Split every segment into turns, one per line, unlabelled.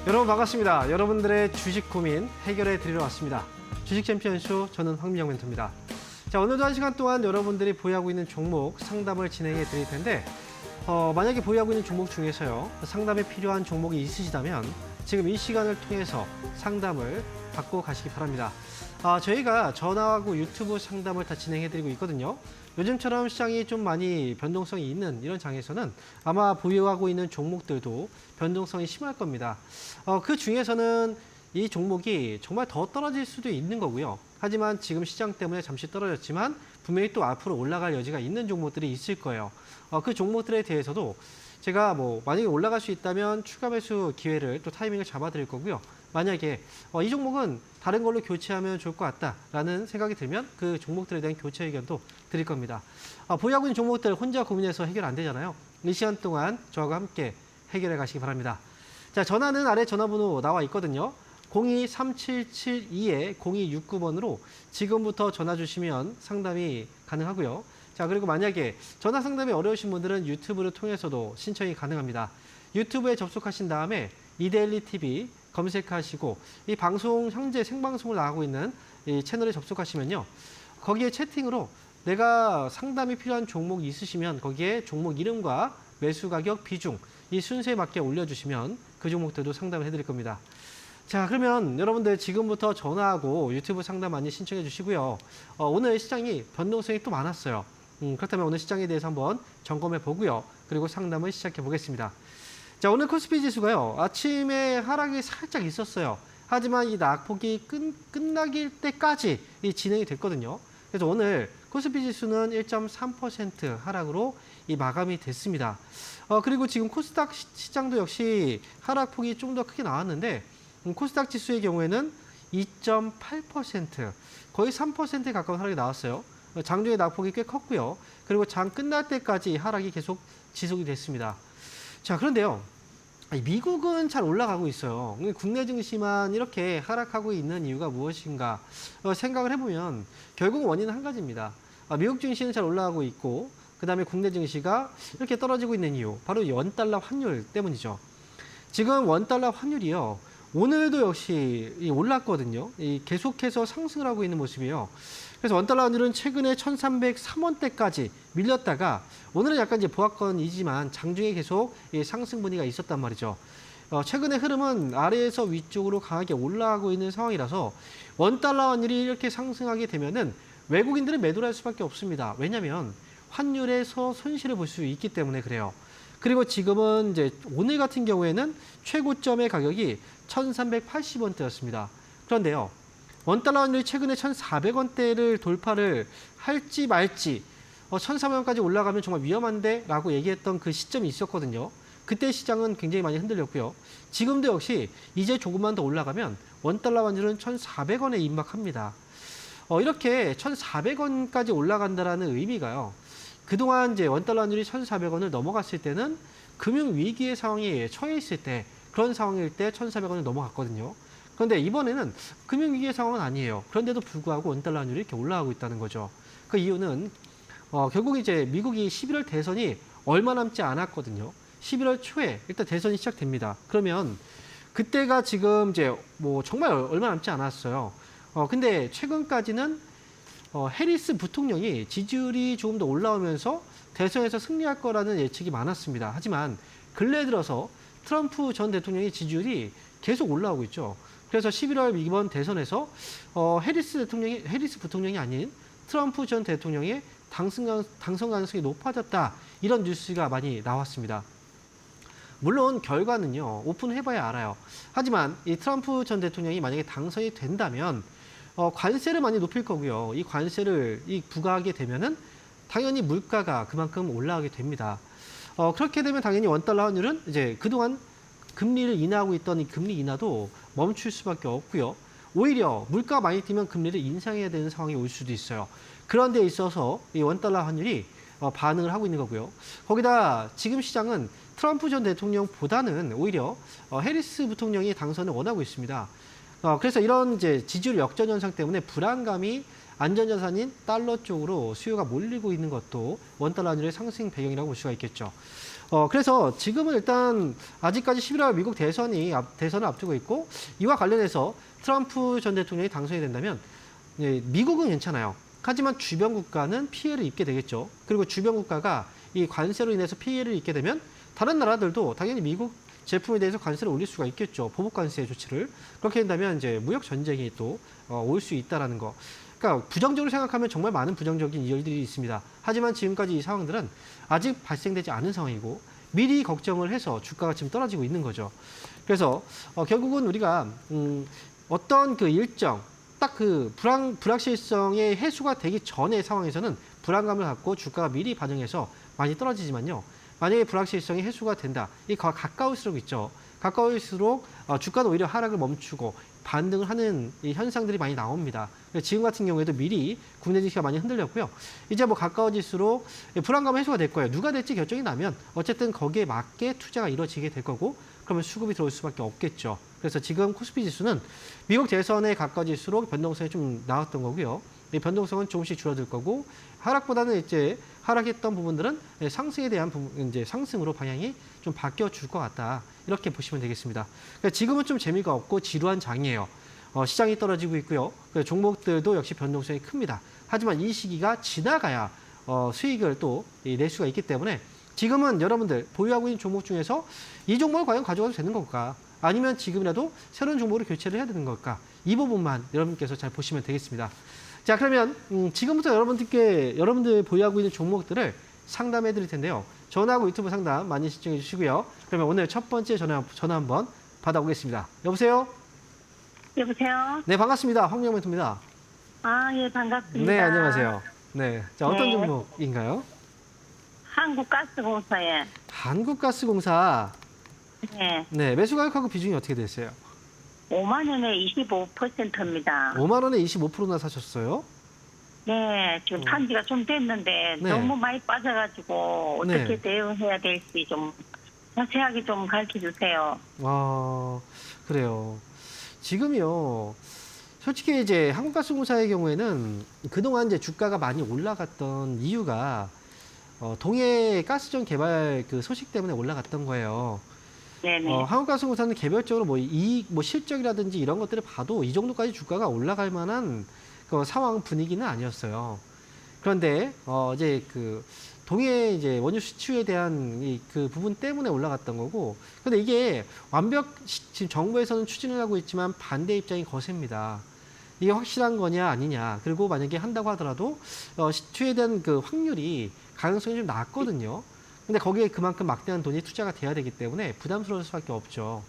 여러분 반갑습니다. 여러분들의 주식 고민 해결해 드리러 왔습니다. 주식 챔피언쇼 저는 황민영 멘토입니다. 자, 오늘도 한 시간 동안 여러분들이 보유하고 있는 종목 상담을 진행해 드릴 텐데 만약에 보유하고 있는 종목 중에서요 상담에 필요한 종목이 있으시다면 지금 이 시간을 통해서 상담을 받고 가시기 바랍니다. 저희가 전화하고 유튜브 상담을 다 진행해 드리고 있거든요. 요즘처럼 시장이 좀 많이 변동성이 있는 이런 장에서는 아마 보유하고 있는 종목들도 변동성이 심할 겁니다. 그 중에서는 이 종목이 정말 더 떨어질 수도 있는 거고요. 하지만 지금 시장 때문에 잠시 떨어졌지만 분명히 또 앞으로 올라갈 여지가 있는 종목들이 있을 거예요. 그 종목들에 대해서도 제가 만약에 올라갈 수 있다면 추가 매수 기회를 또 타이밍을 잡아 드릴 거고요. 만약에 이 종목은 다른 걸로 교체하면 좋을 것 같다라는 생각이 들면 그 종목들에 대한 교체 의견도 드릴 겁니다. 보유하고 있는 종목들 혼자 고민해서 해결 안 되잖아요. 이 시간 동안 저와 함께 해결해 가시기 바랍니다. 자, 전화는 아래 전화번호 나와 있거든요. 023772-0269번으로 지금부터 전화 주시면 상담이 가능하고요. 자, 그리고 만약에 전화 상담이 어려우신 분들은 유튜브를 통해서도 신청이 가능합니다. 유튜브에 접속하신 다음에 이데일리 TV 검색하시고 이 방송 현재 생방송을 나가고 있는 이 채널에 접속하시면요. 거기에 채팅으로 내가 상담이 필요한 종목이 있으시면 거기에 종목 이름과 매수 가격, 비중 이 순서에 맞게 올려주시면 그 종목들도 상담을 해드릴 겁니다. 자, 그러면 여러분들 지금부터 전화하고 유튜브 상담 많이 신청해 주시고요. 오늘 시장이 변동성이 또 많았어요. 그렇다면 오늘 시장에 대해서 한번 점검해 보고요. 그리고 상담을 시작해 보겠습니다. 자, 오늘 코스피 지수가요. 아침에 하락이 살짝 있었어요. 하지만 이 낙폭이 끝나길 때까지 이 진행이 됐거든요. 그래서 오늘 코스피 지수는 1.3% 하락으로 이 마감이 됐습니다. 그리고 지금 코스닥 시장도 역시 하락폭이 좀 더 크게 나왔는데 코스닥 지수의 경우에는 2.8% 거의 3%에 가까운 하락이 나왔어요. 장중에 낙폭이 꽤 컸고요. 그리고 장 끝날 때까지 하락이 계속 지속이 됐습니다. 자, 그런데요. 미국은 잘 올라가고 있어요. 국내 증시만 이렇게 하락하고 있는 이유가 무엇인가 생각을 해보면 결국 원인은 한 가지입니다. 미국 증시는 잘 올라가고 있고 그다음에 국내 증시가 이렇게 떨어지고 있는 이유 바로 원달러 환율 때문이죠. 지금 원달러 환율이요. 오늘도 역시 올랐거든요. 계속해서 상승을 하고 있는 모습이에요. 그래서 원달러 환율은 최근에 1,303원대까지 밀렸다가 오늘은 약간 이제 보합권이지만 장중에 계속 상승 분위기가 있었단 말이죠. 최근의 흐름은 아래에서 위쪽으로 강하게 올라가고 있는 상황이라서 원달러 환율이 이렇게 상승하게 되면은 외국인들은 매도를 할 수밖에 없습니다. 왜냐하면 환율에서 손실을 볼 수 있기 때문에 그래요. 그리고 지금은 이제 오늘 같은 경우에는 최고점의 가격이 1,380원대였습니다. 그런데요. 원달러 환율이 최근에 1,400원대를 돌파를 할지 말지 1,400원까지 올라가면 정말 위험한데 라고 얘기했던 그 시점이 있었거든요. 그때 시장은 굉장히 많이 흔들렸고요. 지금도 역시 이제 조금만 더 올라가면 원달러 환율은 1,400원에 임박합니다. 이렇게 1,400원까지 올라간다라는 의미가요. 그동안 이제 원달러 환율이 1,400원을 넘어갔을 때는 금융위기의 상황에 처해 있을 때 그런 상황일 때 1,400원을 넘어갔거든요. 그런데 이번에는 금융위기의 상황은 아니에요. 그런데도 불구하고 원달러 환율이 이렇게 올라가고 있다는 거죠. 그 이유는 결국 이제 미국이 11월 대선이 얼마 남지 않았거든요. 11월 초에 일단 대선이 시작됩니다. 그러면 그때가 지금 이제 정말 얼마 남지 않았어요. 근데 최근까지는 해리스 부통령이 지지율이 조금 더 올라오면서 대선에서 승리할 거라는 예측이 많았습니다. 하지만 근래 들어서 트럼프 전 대통령의 지지율이 계속 올라오고 있죠. 그래서 11월 이번 대선에서 해리스 부통령이 아닌 트럼프 전 대통령의 당선 가능성이 높아졌다. 이런 뉴스가 많이 나왔습니다. 물론 결과는요. 오픈해봐야 알아요. 하지만 이 트럼프 전 대통령이 만약에 당선이 된다면 관세를 많이 높일 거고요. 이 관세를 부과하게 되면은 당연히 물가가 그만큼 올라가게 됩니다. 그렇게 되면 당연히 원달러 환율은 이제 그동안 금리를 인하하고 있던 이 금리 인하도 멈출 수밖에 없고요. 오히려 물가가 많이 뛰면 금리를 인상해야 되는 상황이 올 수도 있어요. 그런 데 있어서 이 원달러 환율이 반응을 하고 있는 거고요. 거기다 지금 시장은 트럼프 전 대통령보다는 오히려 해리스 부통령이 당선을 원하고 있습니다. 그래서 이런 이제 지지율 역전 현상 때문에 불안감이 안전자산인 달러 쪽으로 수요가 몰리고 있는 것도 원달러 환율의 상승 배경이라고 볼 수가 있겠죠. 그래서 지금은 일단 아직까지 11월 미국 대선을 앞두고 있고 이와 관련해서 트럼프 전 대통령이 당선이 된다면 미국은 괜찮아요. 하지만 주변 국가는 피해를 입게 되겠죠. 그리고 주변 국가가 이 관세로 인해서 피해를 입게 되면 다른 나라들도 당연히 미국 제품에 대해서 관세를 올릴 수가 있겠죠. 보복 관세 조치를. 그렇게 된다면 이제 무역 전쟁이 또 올 수 있다라는 거. 그러니까 부정적으로 생각하면 정말 많은 부정적인 일들이 있습니다. 하지만 지금까지 이 상황들은 아직 발생되지 않은 상황이고 미리 걱정을 해서 주가가 지금 떨어지고 있는 거죠. 그래서 결국은 우리가 어떤 그 일정 딱 그 불확실성의 해소가 되기 전의 상황에서는 불안감을 갖고 주가가 미리 반응해서 많이 떨어지지만요. 만약에 불확실성이 해소가 된다. 이 가까울수록 있죠. 가까울수록 주가는 오히려 하락을 멈추고 반등을 하는 이 현상들이 많이 나옵니다. 지금 같은 경우에도 미리 국내 증시가 많이 흔들렸고요. 이제 뭐 가까워질수록 불안감 해소가 될 거예요. 누가 될지 결정이 나면 어쨌든 거기에 맞게 투자가 이루어지게 될 거고 그러면 수급이 들어올 수밖에 없겠죠. 그래서 지금 코스피 지수는 미국 대선에 가까워질수록 변동성이 좀 나왔던 거고요. 이 변동성은 조금씩 줄어들 거고 하락보다는 이제 하락했던 부분들은 상승에 대한 부분, 이제 상승으로 방향이 좀 바뀌어 줄 것 같다. 이렇게 보시면 되겠습니다. 그러니까 지금은 좀 재미가 없고 지루한 장이에요. 시장이 떨어지고 있고요. 종목들도 역시 변동성이 큽니다. 하지만 이 시기가 지나가야 수익을 또 낼 수가 있기 때문에 지금은 여러분들 보유하고 있는 종목 중에서 이 종목을 과연 가져가도 되는 걸까? 아니면 지금이라도 새로운 종목으로 교체를 해야 되는 걸까? 이 부분만 여러분께서 잘 보시면 되겠습니다. 자, 그러면 지금부터 여러분들 보유하고 있는 종목들을 상담해 드릴 텐데요. 전화하고 유튜브 상담 많이 시청해 주시고요. 그러면 오늘 첫 번째 전화 한번 받아보겠습니다. 여보세요?
여보세요?
네, 반갑습니다. 황영멘토입니다.
아, 예, 반갑습니다.
네, 안녕하세요. 네, 자, 어떤
네.
종목인가요?
한국가스공사에.
한국가스공사.
네.
네, 매수 가격하고 비중이 어떻게 되세요?
5만 원에 25%입니다.
5만 원에 25%나 사셨어요?
네, 지금 산 지가 좀 됐는데
네.
너무 많이 빠져가지고 어떻게
네.
대응해야 될지 좀 자세하게 좀 가르쳐 주세요.
와, 그래요. 지금요. 솔직히 이제 한국가스공사의 경우에는 그동안 이제 주가가 많이 올라갔던 이유가 동해 가스전 개발 그 소식 때문에 올라갔던 거예요.
네네.
한국가스공사는 개별적으로 뭐 이익, 뭐 실적이라든지 이런 것들을 봐도 이 정도까지 주가가 올라갈 만한 그 상황 분위기는 아니었어요. 그런데 이제 그 동해 이제 원유 수출에 대한 그 부분 때문에 올라갔던 거고, 근데 이게 지금 정부에서는 추진을 하고 있지만 반대 입장이 거셉니다. 이게 확실한 거냐 아니냐. 그리고 만약에 한다고 하더라도 시추에 대한 그 확률이 가능성이 좀 낮거든요. 근데 거기에 그만큼 막대한 돈이 투자가 돼야 되기 때문에 부담스러울 수밖에 없죠.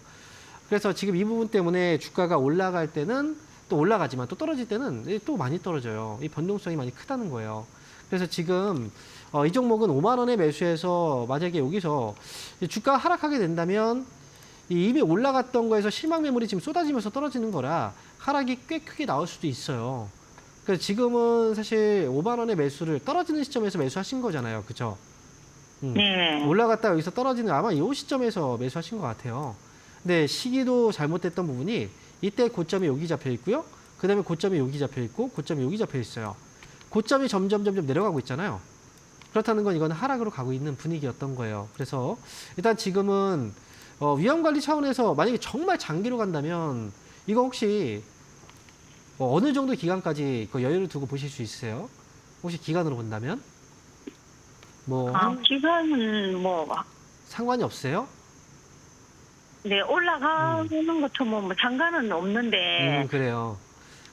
그래서 지금 이 부분 때문에 주가가 올라갈 때는 또 올라가지만 또 떨어질 때는 또 많이 떨어져요. 이 변동성이 많이 크다는 거예요. 그래서 지금 이 종목은 5만 원에 매수해서 만약에 여기서 주가가 하락하게 된다면 이미 올라갔던 거에서 실망 매물이 지금 쏟아지면서 떨어지는 거라 하락이 꽤 크게 나올 수도 있어요. 그래서 지금은 사실 5만 원의 매수를 떨어지는 시점에서 매수하신 거잖아요. 그죠?
네.
올라갔다가 여기서 떨어지는 아마 이 시점에서 매수하신 것 같아요. 근데 시기도 잘못됐던 부분이 이때 고점이 여기 잡혀 있고요. 그 다음에 고점이 여기 잡혀 있고 고점이 여기 잡혀 있어요. 고점이 점점 내려가고 있잖아요. 그렇다는 건 이건 하락으로 가고 있는 분위기였던 거예요. 그래서 일단 지금은 위험관리 차원에서 만약에 정말 장기로 간다면 이거 혹시 어느 정도 기간까지 그 여유를 두고 보실 수 있으세요? 혹시 기간으로 본다면? 뭐
기간은 뭐,
상관이 없어요?
네, 올라가는 것처럼 뭐 상관은 없는데,
그래요.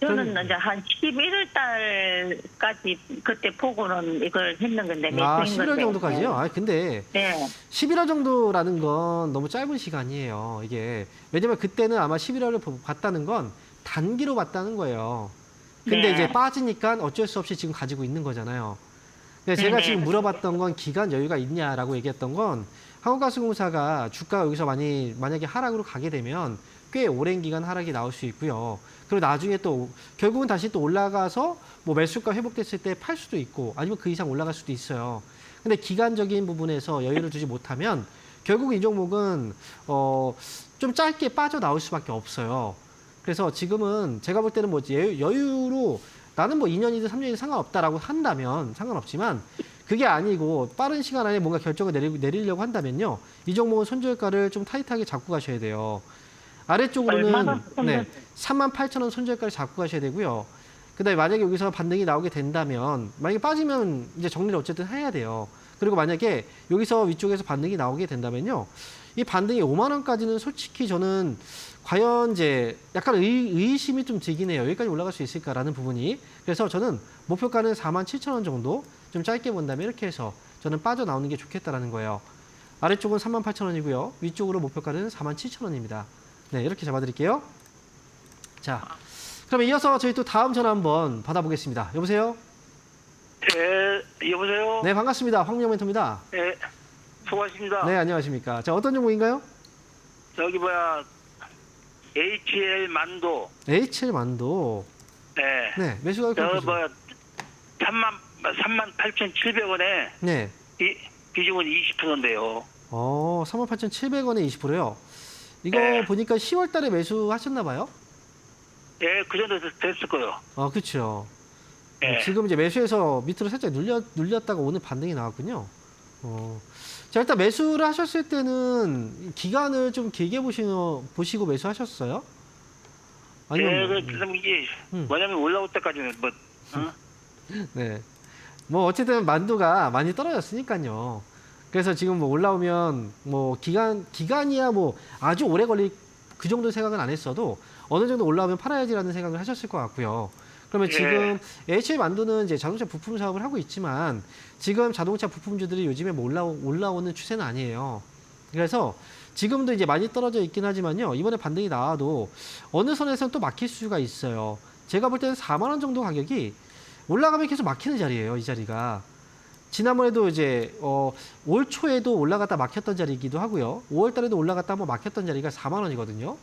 저는 이제 한 11월 달까지 그때 보고는 이걸 했는 건데,
아,
매수인
11월
건데.
정도까지요? 아, 근데
네.
11월 정도라는 건 너무 짧은 시간이에요. 이게 왜냐면 그때는 아마 11월을 봤다는 건 단기로 봤다는 거예요. 근데
네.
이제 빠지니까 어쩔 수 없이 지금 가지고 있는 거잖아요. 근데 제가
네네.
지금 물어봤던 건 기간 여유가 있냐라고 얘기했던 건 한국가스공사가 주가가 여기서 만약에 하락으로 가게 되면 꽤 오랜 기간 하락이 나올 수 있고요. 그리고 나중에 또 결국은 다시 또 올라가서 뭐 매수가 회복됐을 때 팔 수도 있고 아니면 그 이상 올라갈 수도 있어요. 근데 기간적인 부분에서 여유를 두지 못하면 결국 이 종목은 좀 짧게 빠져나올 수밖에 없어요. 그래서 지금은 제가 볼 때는 뭐 여유로 나는 뭐 2년이든 3년이든 상관없다라고 한다면 상관없지만 그게 아니고 빠른 시간 안에 뭔가 결정을 내리려고 한다면요. 이 종목은 손절가를 좀 타이트하게 잡고 가셔야 돼요. 아래쪽으로는
얼마나
네, 38,000원 손절가를 잡고 가셔야 되고요. 그다음에 만약에 여기서 반등이 나오게 된다면 만약에 빠지면 이제 정리를 어쨌든 해야 돼요. 그리고 만약에 여기서 위쪽에서 반등이 나오게 된다면요. 이 반등이 5만 원까지는 솔직히 저는 과연 이제 약간 의심이 좀 들긴 해요. 여기까지 올라갈 수 있을까라는 부분이. 그래서 저는 목표가는 47,000원 정도 좀 짧게 본다면 이렇게 해서 저는 빠져나오는 게 좋겠다라는 거예요. 아래쪽은 38,000원이고요. 위쪽으로 목표가는 47,000원입니다. 네, 이렇게 잡아드릴게요. 자, 그러면 이어서 저희 또 다음 전화 한번 받아보겠습니다. 여보세요?
네, 여보세요?
네, 반갑습니다. 황명 멘토입니다.
네, 수고하십니다.
네, 안녕하십니까. 자, 어떤 종목인가요?
저기 HL 만도.
HL 만도.
네.
네, 매수가
저 38,700원에
네.
비중은 20%인데요.
38,700원에 20%요. 이거
네.
보니까 10월 달에 매수하셨나 봐요?
네, 그 정도 됐을 거요.
그렇죠.
네.
지금 이제 매수해서 밑으로 살짝 눌렸다가 오늘 반등이 나왔군요. 자, 일단 매수를 하셨을 때는 기간을 좀 길게 보시고 매수하셨어요?
네,
뭐,
그럼 이게
음.
뭐냐면 올라올 때까지는
네. 뭐 어쨌든 만두가 많이 떨어졌으니까요. 그래서 지금 뭐 올라오면 뭐 기간이야 뭐 아주 오래 걸릴 그 정도 생각은 안 했어도 어느 정도 올라오면 팔아야지라는 생각을 하셨을 것 같고요. 그러면
예.
지금 HL 만두는 이제 자동차 부품 사업을 하고 있지만 지금 자동차 부품주들이 요즘에 뭐 올라오는 추세는 아니에요. 그래서 지금도 이제 많이 떨어져 있긴 하지만요. 이번에 반등이 나와도 어느 선에서는 또 막힐 수가 있어요. 제가 볼 때는 4만 원 정도 가격이 올라가면 계속 막히는 자리예요. 이 자리가. 지난번에도 이제 올 초에도 올라갔다 막혔던 자리이기도 하고요. 5월 달에도 올라갔다 한번 막혔던 자리가 4만 원이거든요.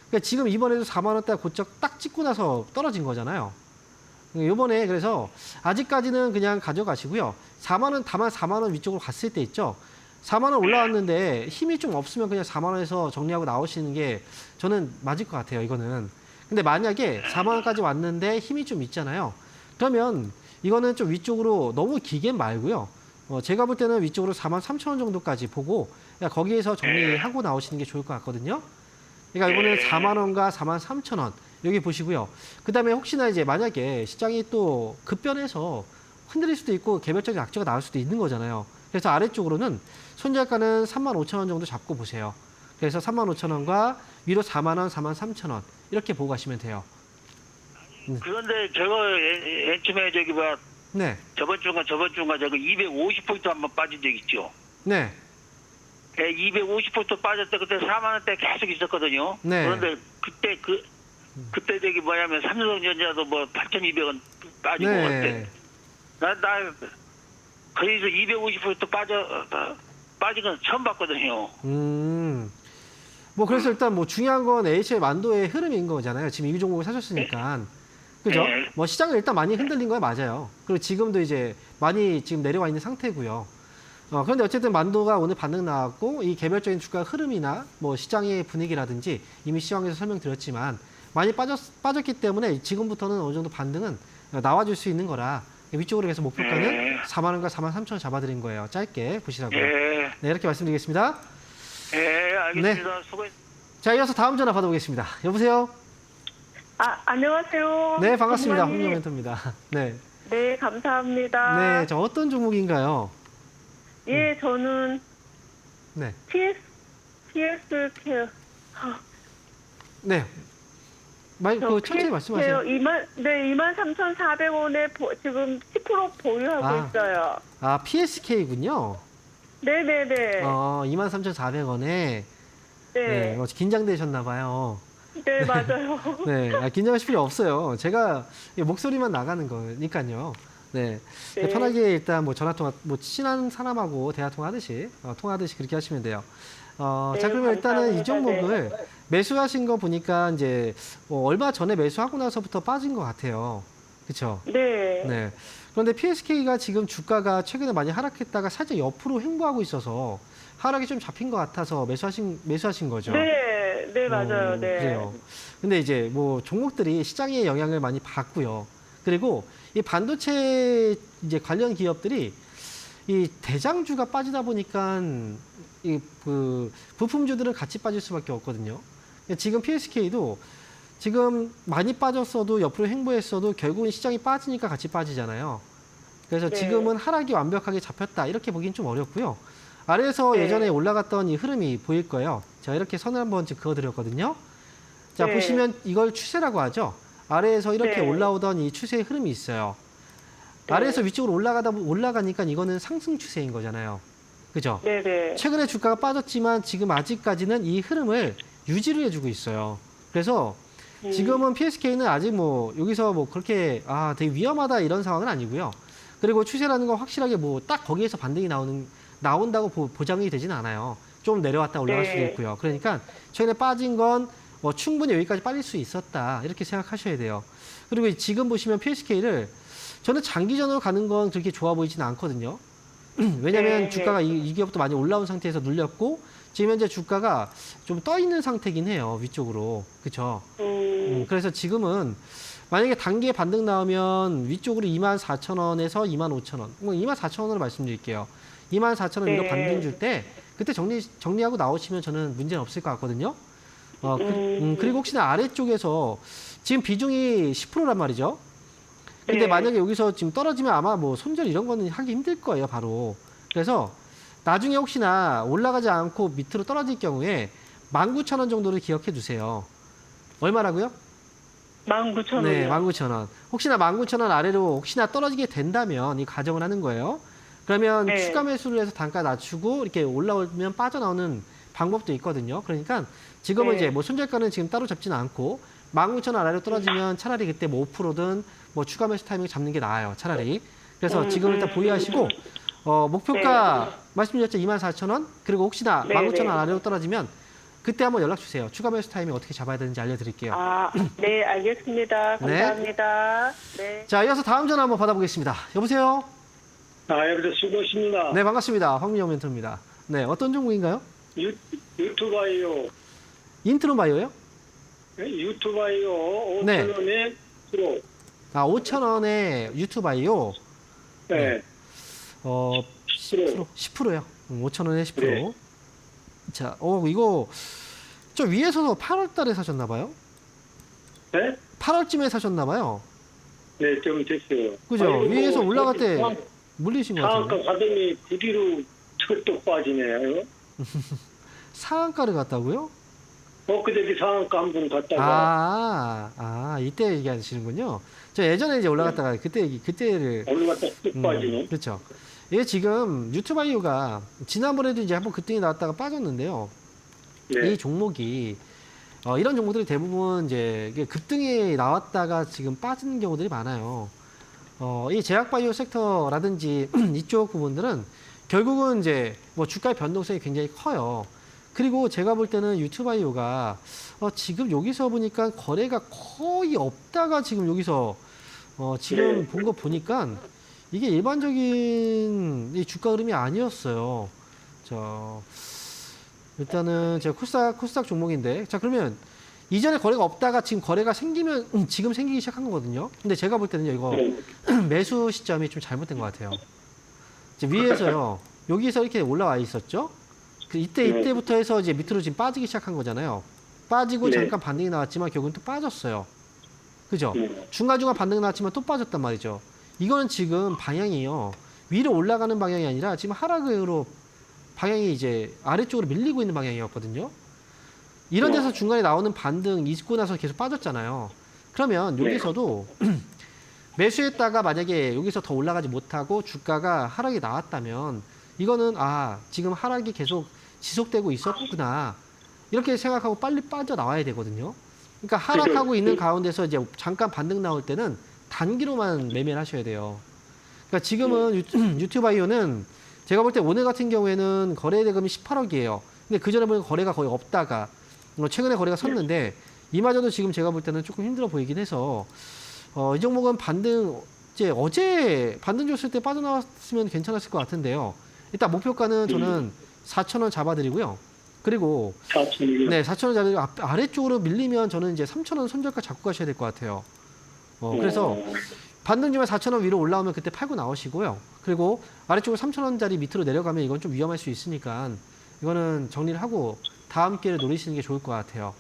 그러니까 지금 이번에도 4만 원대 고점 딱 찍고 나서 떨어진 거잖아요. 이번에 그래서 아직까지는 그냥 가져가시고요. 4만 원 다만 4만 원 위쪽으로 갔을 때 있죠. 4만 원 올라왔는데 힘이 좀 없으면 그냥 4만 원에서 정리하고 나오시는 게 저는 맞을 것 같아요. 이거는. 근데 만약에 4만 원까지 왔는데 힘이 좀 있잖아요. 그러면 이거는 좀 위쪽으로 너무 기게 말고요. 제가 볼 때는 위쪽으로 43,000원 정도까지 보고 거기에서 정리하고 나오시는 게 좋을 것 같거든요. 그러니까 이거는 4만 원과 43,000원 여기 보시고요. 그 다음에 혹시나 이제 만약에 시장이 또 급변해서 흔들릴 수도 있고 개별적인 악재가 나올 수도 있는 거잖아요. 그래서 아래쪽으로는 손절가는 35,000원 정도 잡고 보세요. 그래서 35,000원과 위로 4만 원, 43,000원 이렇게 보고 가시면 돼요.
그런데 저거 엔침에
네,
저번 주가 저거 250포인트 한번 빠진 적 있죠.
네,
네, 250포인트 빠졌을 때 그때 4만 원대 계속 있었거든요.
네.
그런데 그때 삼성전자도 8,200원 빠지고
네.
나 거기서 250포인트 빠진 건 처음 봤거든요.
뭐 그래서 일단 뭐 중요한 건 HL 만도의 흐름인 거잖아요. 지금 이 종목을 사셨으니까. 그죠?
네.
뭐 시장을 일단 많이 흔들린 거야 맞아요. 그리고 지금도 이제 많이 지금 내려와 있는 상태고요. 그런데 어쨌든 만도가 오늘 반등 나왔고 이 개별적인 주가 흐름이나 뭐 시장의 분위기라든지 이미 시황에서 설명드렸지만 많이 빠졌기 때문에 지금부터는 어느 정도 반등은 나와줄 수 있는 거라 위쪽으로 해서 목표가는
네.
4만 원과 43,000원 잡아드린 거예요. 짧게 보시라고요.
예,
네, 이렇게 말씀드리겠습니다.
알겠습니다.
자, 이어서 다음 전화 받아보겠습니다. 여보세요?
안녕하세요.
네, 반갑습니다.
전문가님.
홍명 멘토입니다. 네.
네, 감사합니다.
네, 저 어떤 종목인가요?
예, 저는
네.
PS 케어.
네. 천천히 말씀하세요.
23,400원에 지금 10% 보유하고 있어요.
PSK군요.
네네네.
23,400원에.
네.
네, 긴장되셨나 봐요.
네, 맞아요.
네, 긴장하실 필요 없어요. 제가 목소리만 나가는 거니까요. 네.
네.
편하게 일단 뭐 전화통화, 뭐 친한 사람하고 대화 통화하듯이, 통화하듯이 그렇게 하시면 돼요.
네,
자, 그러면 일단은 이
감사합니다.
종목을 매수하신 거 보니까 이제 얼마 전에 매수하고 나서부터 빠진 것 같아요. 그렇죠?
네.
네. 그런데 PSK가 지금 주가가 최근에 많이 하락했다가 살짝 옆으로 횡보하고 있어서 하락이 좀 잡힌 것 같아서 매수하신 거죠.
네, 네, 맞아요. 네.
그래요. 근데 이제 뭐 종목들이 시장의 영향을 많이 받고요. 그리고 이 반도체 이제 관련 기업들이 이 대장주가 빠지다 보니까 이 그 부품주들은 같이 빠질 수밖에 없거든요. 지금 PSK도 지금 많이 빠졌어도 옆으로 횡보했어도 결국은 시장이 빠지니까 같이 빠지잖아요. 그래서
네.
지금은 하락이 완벽하게 잡혔다 이렇게 보기는 좀 어렵고요. 아래에서
네.
예전에 올라갔던 이 흐름이 보일 거예요. 제가 이렇게 선을 한번 그어드렸거든요. 자,
네.
보시면 이걸 추세라고 하죠. 아래에서 이렇게
네.
올라오던 이 추세의 흐름이 있어요.
네.
아래에서 위쪽으로 올라가니까 이거는 상승 추세인 거잖아요. 그죠?
네네.
최근에 주가가 빠졌지만 지금 아직까지는 이 흐름을 유지를 해주고 있어요. 그래서 지금은 PSK는 아직 뭐 여기서 뭐 그렇게 되게 위험하다 이런 상황은 아니고요. 그리고 추세라는 건 확실하게 뭐 딱 거기에서 반등이 나온다고 보장이 되진 않아요. 좀 내려왔다 올라갈
네.
수도 있고요. 그러니까 최근에 빠진 건 뭐 충분히 여기까지 빠질 수 있었다 이렇게 생각하셔야 돼요. 그리고 지금 보시면 PSK를 저는 장기전으로 가는 건 그렇게 좋아 보이지는 않거든요. 왜냐하면
네.
주가가 이 기업도 많이 올라온 상태에서 눌렸고 지금 현재 주가가 좀 떠 있는 상태긴 해요. 위쪽으로. 그렇죠? 그래서 지금은 만약에 단기에 반등 나오면 위쪽으로 24,000원에서 25,000원. 뭐 24,000원으로 말씀드릴게요. 24,000원 위로
네.
반등 줄 때 그때 정리하고 나오시면 저는 문제는 없을 것 같거든요. 그리고 혹시나 아래쪽에서 지금 비중이 10%란 말이죠. 근데
네.
만약에 여기서 지금 떨어지면 아마 뭐 손절 이런 거는 하기 힘들 거예요, 바로. 그래서 나중에 혹시나 올라가지 않고 밑으로 떨어질 경우에 19,000원 정도를 기억해 두세요. 얼마라고요?
19,000원.
네, 19,000원. 혹시나 19,000원 아래로 혹시나 떨어지게 된다면 이 가정을 하는 거예요. 그러면
네.
추가 매수를 해서 단가 낮추고 이렇게 올라오면 빠져나오는 방법도 있거든요. 그러니까 지금은
네.
이제 뭐 손절가는 지금 따로 잡지는 않고 19,000원 아래로 떨어지면 차라리 그때 뭐 5%든 뭐 추가 매수 타이밍 잡는 게 나아요. 차라리. 그래서 지금 일단 보유하시고 목표가 말씀드렸죠. 24,000원. 그리고 혹시나
네,
19,000원
네.
아래로 떨어지면 그때 한번 연락 주세요. 추가 매수 타이밍 어떻게 잡아야 되는지 알려드릴게요.
네, 알겠습니다. 감사합니다. 네.
자, 이어서 다음 전화 한번 받아보겠습니다. 여보세요?
여보세요. 수고하십니다.
네, 반갑습니다. 황민영 멘토입니다. 네, 어떤 종목인가요?
유튜바이오.
인트로바이오요?
유튜바이오
네.
5,000원에 프로.
5,000원에 유튜바이오.
네.
10%, 10%요. 5,000원에 10%.
네.
자, 이거 저 위에서 8월 달에 사셨나봐요?
네?
8월쯤에 사셨나봐요?
네, 좀 됐어요.
그죠?
아이고,
위에서 올라갈 때
상한가
물리신 것 같은데.
가더니 그 뒤로 철떡 빠지네요.
상한가를 갔다고요?
엊그저께 상한가 한 번 갔다가
이때 얘기하시는군요. 저 예전에 이제 올라갔다가 그때를
올라갔다 뚝 빠지네.
그렇죠. 이게 지금 유튜바이오가 지난번에도 이제 한번 급등이 나왔다가 빠졌는데요.
네.
이 종목이 이런 종목들이 대부분 이제 이게 급등이 나왔다가 지금 빠지는 경우들이 많아요. 이 제약바이오 섹터라든지 이쪽 부분들은 결국은 이제 뭐 주가의 변동성이 굉장히 커요. 그리고 제가 볼 때는 유튜바이오가 지금 여기서 보니까 거래가 거의 없다가 지금 여기서 지금 본 거 보니까 이게 일반적인 이 주가 흐름이 아니었어요. 일단은 제가 코스닥 종목인데, 자, 그러면 이전에 거래가 없다가 지금 거래가 생기면 지금 생기기 시작한 거거든요. 근데 제가 볼 때는요, 이거 매수 시점이 좀 잘못된 것 같아요. 이제 위에서요, 여기서 이렇게 올라와 있었죠. 이때부터 해서 이제 밑으로 지금 빠지기 시작한 거잖아요. 빠지고
네.
잠깐 반등이 나왔지만 결국은 또 빠졌어요. 그죠?
네.
중간중간 반등 나왔지만 또 빠졌단 말이죠. 이거는 지금 방향이요. 위로 올라가는 방향이 아니라 지금 하락으로 방향이 이제 아래쪽으로 밀리고 있는 방향이었거든요. 이런 데서 중간에 나오는 반등 있고 나서 계속 빠졌잖아요. 그러면 여기서도 매수했다가 만약에 여기서 더 올라가지 못하고 주가가 하락이 나왔다면 이거는 지금 하락이 계속 지속되고 있었구나. 이렇게 생각하고 빨리 빠져나와야 되거든요. 그러니까 하락하고 있는 가운데서 이제 잠깐 반등 나올 때는 단기로만 매매를 하셔야 돼요. 그러니까 지금은 유튜바이오는 제가 볼 때 오늘 같은 경우에는 거래 대금이 18억이에요. 근데 그 전에 보니까 거래가 거의 없다가 최근에 거래가 섰는데 이마저도 지금 제가 볼 때는 조금 힘들어 보이긴 해서 이 종목은 어제 반등 줬을 때 빠져나왔으면 괜찮았을 것 같은데요. 일단 목표가는 저는 4,000원 잡아드리고요. 그리고
4,000원.
네, 4,000원 잡아드리고 아래쪽으로 밀리면 저는 이제 3,000원 손절가 잡고 가셔야 될 것 같아요. 그래서 반등 주면 4,000원 위로 올라오면 그때 팔고 나오시고요. 그리고 아래쪽으로 3,000원짜리 밑으로 내려가면 이건 좀 위험할 수 있으니까 이거는 정리를 하고 다음 기회를 노리시는 게 좋을 것 같아요.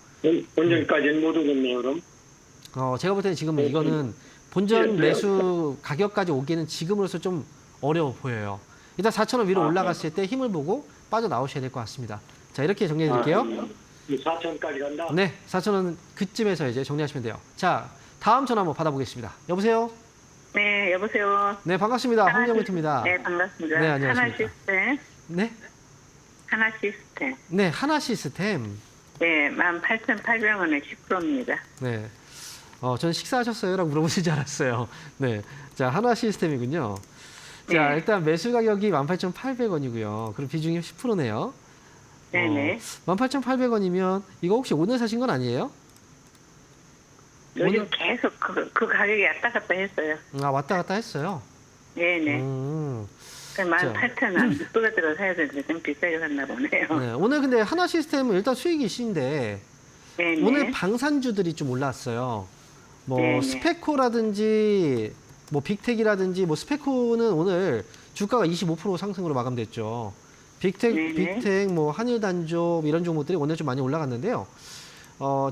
본전까지는 못 오겠네요, 그럼.
제가 볼 때는 지금 이거는 본전
네.
매수 가격까지 오기는 지금으로서 좀 어려워 보여요. 일단 4,000원 위로 올라갔을 때 힘을 보고 빠져나오셔야 될 것 같습니다. 자, 이렇게 정리해 드릴게요.
4천까지 간다?
네, 4,000원 그쯤에서 이제 정리하시면 돼요. 자, 다음 전화 한번 받아보겠습니다. 여보세요?
네, 여보세요.
네, 반갑습니다. 홍정민입니다.
네, 반갑습니다.
네, 안녕하십니까.
하나 시스템.
네?
하나 시스템.
네, 하나 시스템.
네, 18,800원에 10%입니다.
네. 저는 식사하셨어요? 라고 물어보실 줄 알았어요. 네. 자, 하나 시스템이군요. 자,
네.
일단 매수 가격이 18,800원이고요. 그럼 비중이 10%네요.
네네.
18,800원이면 이거 혹시 오늘 사신 건 아니에요?
요즘
오늘-
계속 그 가격이 왔다 갔다 했어요.
아, 왔다 갔다 했어요.
네네.
음,
그 18,000원. 이쁘게 들어 사야 되는데 좀 비싸게 샀나 보네요.
네. 오늘 근데 하나 시스템은 일단 수익이신데
네네.
오늘 방산주들이 좀 올랐어요. 뭐
네네.
스페코라든지 뭐 빅텍이라든지 뭐 스페코는 오늘 주가가 25% 상승으로 마감됐죠.
네네.
빅텍, 뭐 한일단조 이런 종목들이 오늘 좀 많이 올라갔는데요.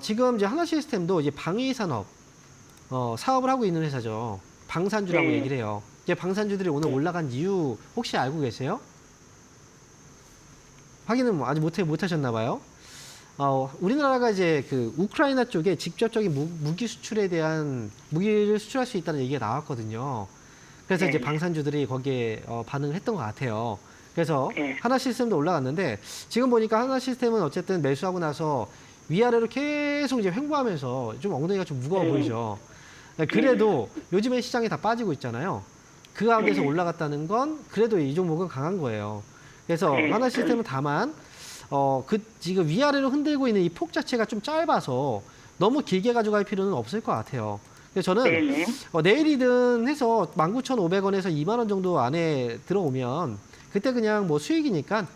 지금 이제 하나 시스템도 이제 방위 산업 사업을 하고 있는 회사죠. 방산주라고
네.
얘기를 해요. 이제 방산주들이 오늘 올라간 이유 혹시 알고 계세요? 확인은 아직 못 하셨나 봐요. 우리나라가 이제 그 우크라이나 쪽에 직접적인 무기 수출에 대한 무기를 수출할 수 있다는 얘기가 나왔거든요. 그래서
네.
이제 방산주들이 거기에 반응을 했던 것 같아요. 그래서
네.
하나 시스템도 올라갔는데 지금 보니까 하나 시스템은 어쨌든 매수하고 나서 위아래로 계속 이제 횡보하면서 좀 엉덩이가 좀 무거워 보이죠. 그래도 요즘에 시장이 다 빠지고 있잖아요. 그 가운데서 올라갔다는 건 그래도 이 종목은 강한 거예요. 그래서
네.
하나 시스템은 다만 지금 위아래로 흔들고 있는 이 폭 자체가 좀 짧아서 너무 길게 가져갈 필요는 없을 것 같아요. 그래서 저는
네네.
내일이든 해서 19,500원에서 2만 원 정도 안에 들어오면 그때 그냥 뭐 수익이니까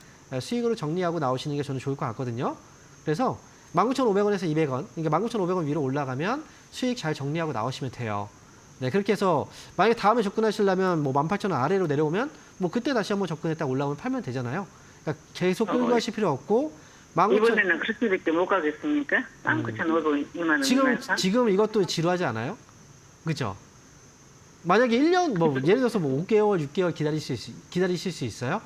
수익으로 정리하고 나오시는 게 저는 좋을 것 같거든요. 그래서 19,500원에서 200원, 그러니까 19,500원 위로 올라가면 수익 잘 정리하고 나오시면 돼요. 네, 그렇게 해서 만약에 다음에 접근하시려면 뭐 18,000원 아래로 내려오면 뭐 그때 다시 한번 접근했다 올라오면 팔면 되잖아요. 그러니까 계속 끌고 가실 필요 없고 19,000
이번에는 그렇게밖에 못 가겠습니까? 19,500원, 2만 원.
지금 이것도 지루하지 않아요? 그죠? 만약에 1년 뭐 예를 들어서 뭐 5개월, 6개월 기다리실 수 있어요?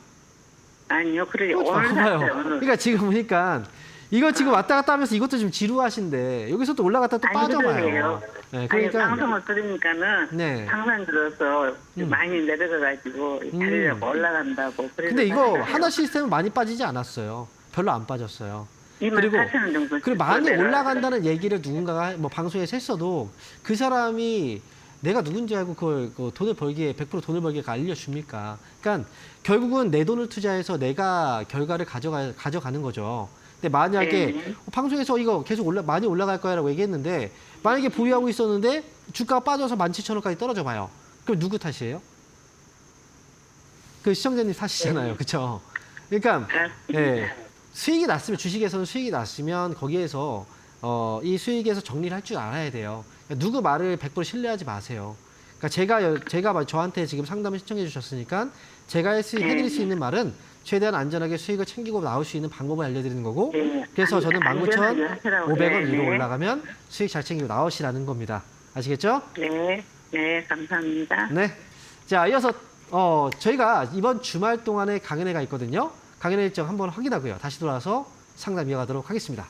아니요, 그래
그거
오늘
봐봐요.
샀어요. 오늘.
그러니까 지금 보니까 이거 지금 왔다 갔다 하면서 이것도 좀 지루하신데 여기서 또 올라갔다 또
아니,
빠져봐요.
그러게요.
네,
아니,
그러니까
방송을 들으니까는
네.
방산 들어서
음.
많이 내려가가지고 자리가 올라간다고. 그래서
근데 이거
샀어요.
하나 시스템은 많이 빠지지 않았어요. 별로 안 빠졌어요.
24,000원 정도.
그리고 많이
내려가요.
올라간다는 얘기를 누군가가 뭐 방송에서 했어도 그 사람이 내가 누군지 알고 그걸 돈을 벌기에 100% 돈을 벌기에 알려줍니까? 그러니까 결국은 내 돈을 투자해서 내가 결과를 가져가는 거죠. 근데 만약에
네.
방송에서 이거 계속 많이 올라갈 거야라고 얘기했는데 만약에 보유하고 있었는데 주가가 빠져서 17,000원까지 떨어져 봐요. 그럼 누구 탓이에요? 그 시청자님 탓이잖아요. 그렇죠? 그러니까 예, 수익이 났으면 주식에서는 수익이 났으면 거기에서 이 수익에서 정리를 할 줄 알아야 돼요. 그러니까 누구 말을 100% 신뢰하지 마세요. 그러니까 제가 저한테 지금 상담을 신청해 주셨으니까 제가 해드릴 수 있는 말은 최대한 안전하게 수익을 챙기고 나올 수 있는 방법을 알려드리는 거고
네.
그래서 저는
안전하게 하시라고.
19,500원 위로
네.
올라가면 수익 잘 챙기고 나오시라는 겁니다. 아시겠죠?
네, 네, 감사합니다.
네. 자, 이어서 저희가 이번 주말 동안에 강연회가 있거든요. 강연회 일정 한번 확인하고요. 다시 돌아와서 상담 이어가도록 하겠습니다.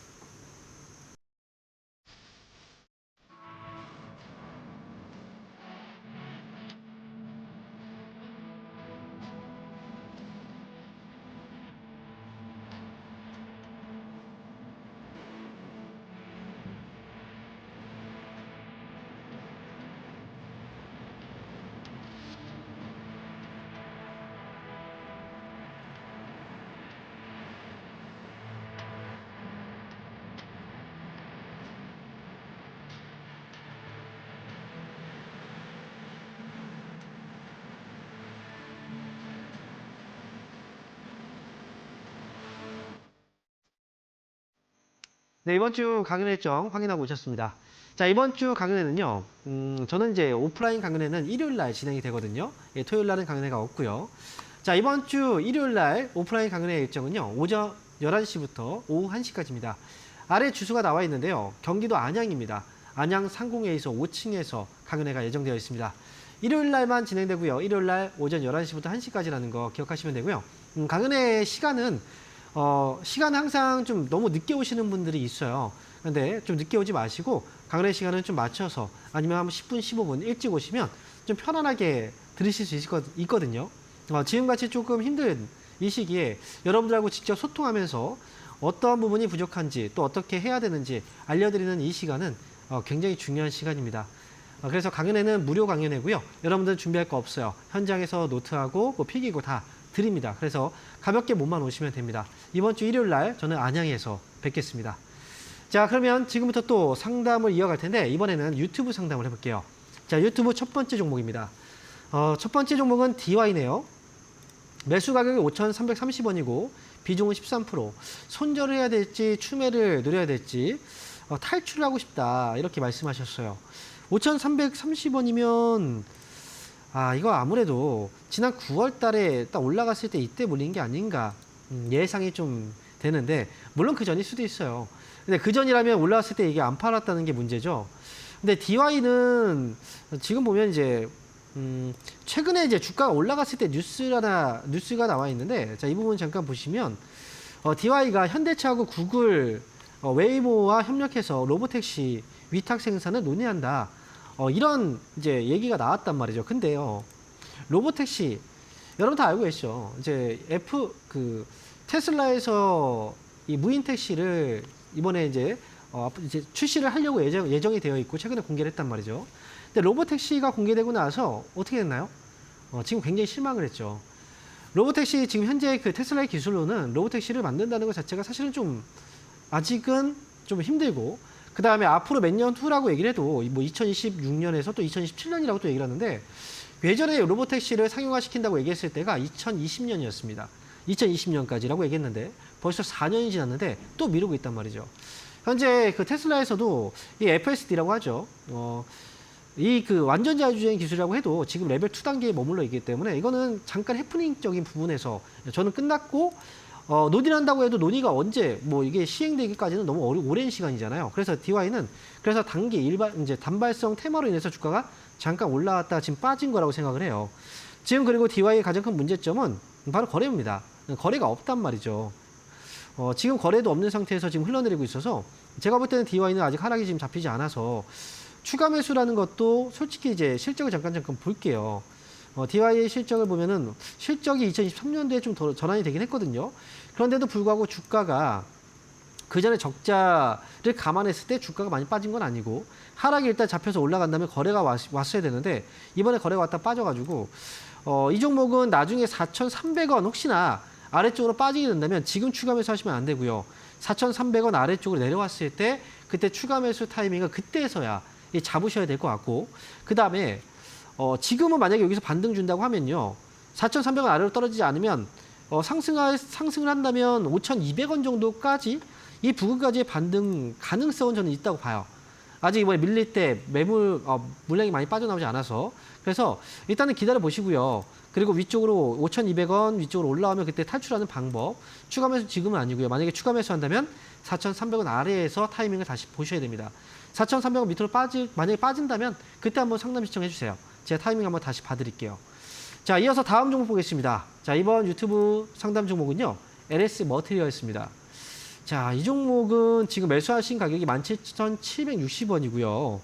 네, 이번 주 강연 일정 확인하고 오셨습니다. 자, 이번 주 강연회는요, 저는 이제 오프라인 강연회는 일요일 날 진행이 되거든요. 예, 토요일 날은 강연회가 없고요. 자, 이번 주 일요일 날 오프라인 강연회 일정은요, 오전 11시부터 오후 1시까지입니다. 아래 주소가 나와 있는데요. 경기도 안양입니다. 안양 상공회의소 5층에서 강연회가 예정되어 있습니다. 일요일 날만 진행되고요. 일요일 날 오전 11시부터 1시까지라는 거 기억하시면 되고요. 강연회 시간은 항상 좀 너무 늦게 오시는 분들이 있어요. 근데 좀 늦게 오지 마시고 강연회 시간은 좀 맞춰서 아니면 한 10분, 15분 일찍 오시면 좀 편안하게 들으실 수 있거든요. 지금같이 조금 힘든 이 시기에 여러분들하고 직접 소통하면서 어떠한 부분이 부족한지 또 어떻게 해야 되는지 알려드리는 이 시간은 굉장히 중요한 시간입니다. 그래서 강연회는 무료 강연회고요. 여러분들 준비할 거 없어요. 현장에서 노트하고 뭐 필기고 다 드립니다. 그래서 가볍게 몸만 오시면 됩니다. 이번 주 일요일 날 저는 안양에서 뵙겠습니다. 자, 그러면 지금부터 또 상담을 이어갈 텐데 이번에는 유튜브 상담을 해볼게요. 자, 유튜브 첫 번째 종목입니다. 첫 번째 종목은 DY네요. 매수 가격이 5,330원이고 비중은 13%. 손절을 해야 될지 추매를 노려야 될지 탈출을 하고 싶다 이렇게 말씀하셨어요. 5,330원이면 이거 아무래도 지난 9월 달에 딱 올라갔을 때 이때 몰린 게 아닌가 예상이 좀 되는데 물론 그 전일 수도 있어요. 근데 그 전이라면 올라왔을 때 이게 안 팔았다는 게 문제죠. 근데 DY는 지금 보면 이제 최근에 이제 주가가 올라갔을 때 뉴스가 나와 있는데 자, 이 부분 잠깐 보시면 DY가 현대차하고 구글 웨이모와 협력해서 로보택시 위탁 생산을 논의한다. 이런 이제 얘기가 나왔단 말이죠. 근데요, 로보택시 여러분 다 알고 계시죠? 이제 테슬라에서 이 무인 택시를 이번에 이제 출시를 하려고 예정이 되어 있고 최근에 공개를 했단 말이죠. 근데 로보택시가 공개되고 나서 어떻게 됐나요? 지금 굉장히 실망을 했죠. 로보택시 지금 현재 그 테슬라의 기술로는 로보택시를 만든다는 것 자체가 사실은 좀 아직은 좀 힘들고 그 다음에 앞으로 몇 년 후라고 얘기를 해도 뭐 2026년에서 또 2027년이라고 또 얘기를 하는데 예전에 로보택시를 상용화시킨다고 얘기했을 때가 2020년이었습니다. 2020년까지라고 얘기했는데 벌써 4년이 지났는데 또 미루고 있단 말이죠. 현재 그 테슬라에서도 이 FSD라고 하죠. 이 그 완전 자율주행 기술이라고 해도 지금 레벨 2 단계에 머물러 있기 때문에 이거는 잠깐 해프닝적인 부분에서 저는 끝났고 논의를 한다고 해도 논의가 언제 뭐 이게 시행되기까지는 너무 오랜 시간이잖아요. 그래서 DY는 그래서 이제 단발성 테마로 인해서 주가가 잠깐 올라왔다 지금 빠진 거라고 생각을 해요. 지금 그리고 DY의 가장 큰 문제점은 바로 거래입니다. 거래가 없단 말이죠. 지금 거래도 없는 상태에서 지금 흘러내리고 있어서 제가 볼 때는 DY는 아직 하락이 지금 잡히지 않아서 추가 매수라는 것도 솔직히 이제 실적을 잠깐 볼게요. DY의 실적을 보면은 실적이 2023년도에 좀 더 전환이 되긴 했거든요. 그런데도 불구하고 주가가 그 전에 적자를 감안했을 때 주가가 많이 빠진 건 아니고 하락이 일단 잡혀서 올라간다면 거래가 왔어야 되는데 이번에 거래가 왔다 빠져가지고 이 종목은 나중에 4,300원 혹시나 아래쪽으로 빠지게 된다면 지금 추가 매수 하시면 안 되고요. 4,300원 아래쪽으로 내려왔을 때 그때 추가 매수 타이밍을 그때서야 잡으셔야 될 것 같고 그 다음에 지금은 만약에 여기서 반등 준다고 하면요. 4,300원 아래로 떨어지지 않으면 상승을 한다면 5,200원 정도까지 이 부근까지의 반등 가능성은 저는 있다고 봐요. 아직 이번에 밀릴 때 물량이 많이 빠져나오지 않아서 그래서 일단은 기다려 보시고요. 그리고 위쪽으로 5,200원 위쪽으로 올라오면 그때 탈출하는 방법 추가 매수 지금은 아니고요. 만약에 추가 매수한다면 4,300원 아래에서 타이밍을 다시 보셔야 됩니다. 4,300원 밑으로 만약에 빠진다면 그때 한번 상담 신청해 주세요. 제가 타이밍 한번 다시 봐드릴게요. 자, 이어서 다음 종목 보겠습니다. 자, 이번 유튜브 상담 종목은요. LS 머티리얼스입니다. 자, 이 종목은 지금 매수하신 가격이 17,760원이고요.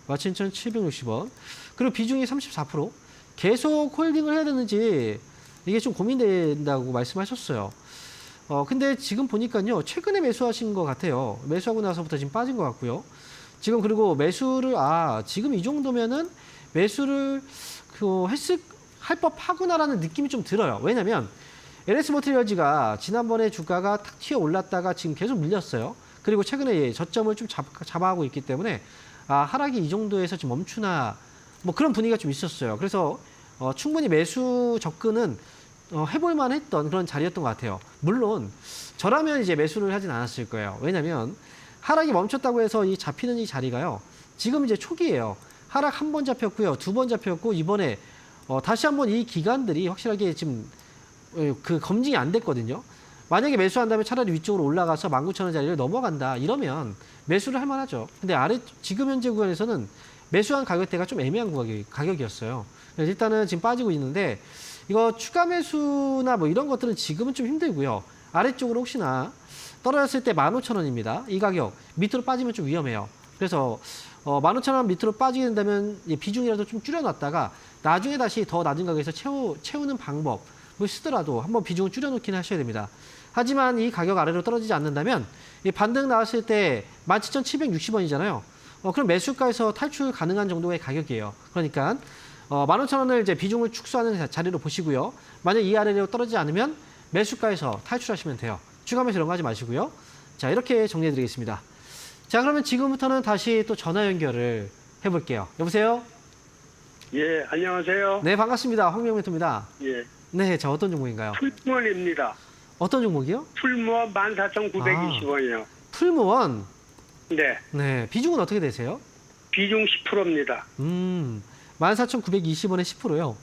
17,760원. 그리고 비중이 34%. 계속 홀딩을 해야 되는지 이게 좀 고민된다고 말씀하셨어요. 근데 지금 보니까요. 최근에 매수하신 것 같아요. 매수하고 나서부터 지금 빠진 것 같고요. 지금 그리고 매수를 지금 이 정도면은 매수를 할 법하구나라는 느낌이 좀 들어요. 왜냐면 LS 머티리얼즈가 지난번에 주가가 탁 튀어 올랐다가 지금 계속 밀렸어요. 그리고 최근에 저점을 좀 잡아가고 있기 때문에 하락이 이 정도에서 지금 멈추나 뭐 그런 분위기가 좀 있었어요. 그래서 충분히 매수 접근은 해볼 만했던 그런 자리였던 것 같아요. 물론 저라면 이제 매수를 하진 않았을 거예요. 왜냐면 하락이 멈췄다고 해서 이 잡히는 이 자리가요. 지금 이제 초기예요. 하락 한 번 잡혔고요. 두 번 잡혔고 이번에 다시 한번 이 기간들이 확실하게 지금 그 검증이 안 됐거든요. 만약에 매수한다면 차라리 위쪽으로 올라가서 19,000원 자리를 넘어간다. 이러면 매수를 할 만하죠. 근데 지금 현재 구간에서는 매수한 가격대가 좀 애매한 가격이었어요. 그래서 일단은 지금 빠지고 있는데 이거 추가 매수나 뭐 이런 것들은 지금은 좀 힘들고요. 아래쪽으로 혹시나 떨어졌을 때 15,000원입니다. 이 가격 밑으로 빠지면 좀 위험해요. 그래서 15,000원 밑으로 빠지게 된다면 비중이라도 좀 줄여놨다가 나중에 다시 더 낮은 가격에서 채우는 방법을 쓰더라도 한번 비중을 줄여놓긴 하셔야 됩니다. 하지만 이 가격 아래로 떨어지지 않는다면 이 반등 나왔을 때 17,760원이잖아요. 그럼 매수가에서 탈출 가능한 정도의 가격이에요. 그러니까 15,000원을 이제 비중을 축소하는 자리로 보시고요. 만약 이 아래로 떨어지지 않으면 매수가에서 탈출하시면 돼요. 추가 매수 이런 거 하지 마시고요. 자, 이렇게 정리해 드리겠습니다. 자, 그러면 지금부터는 다시 또 전화 연결을 해볼게요. 여보세요?
예, 안녕하세요.
네, 반갑습니다. 황명멘토입니다.
예,
네, 자, 어떤 종목인가요?
풀무원입니다.
어떤 종목이요?
풀무원 14,920원이요.
풀무원.
네,
네, 비중은 어떻게 되세요?
비중 10%입니다.
14,920원에 10%요.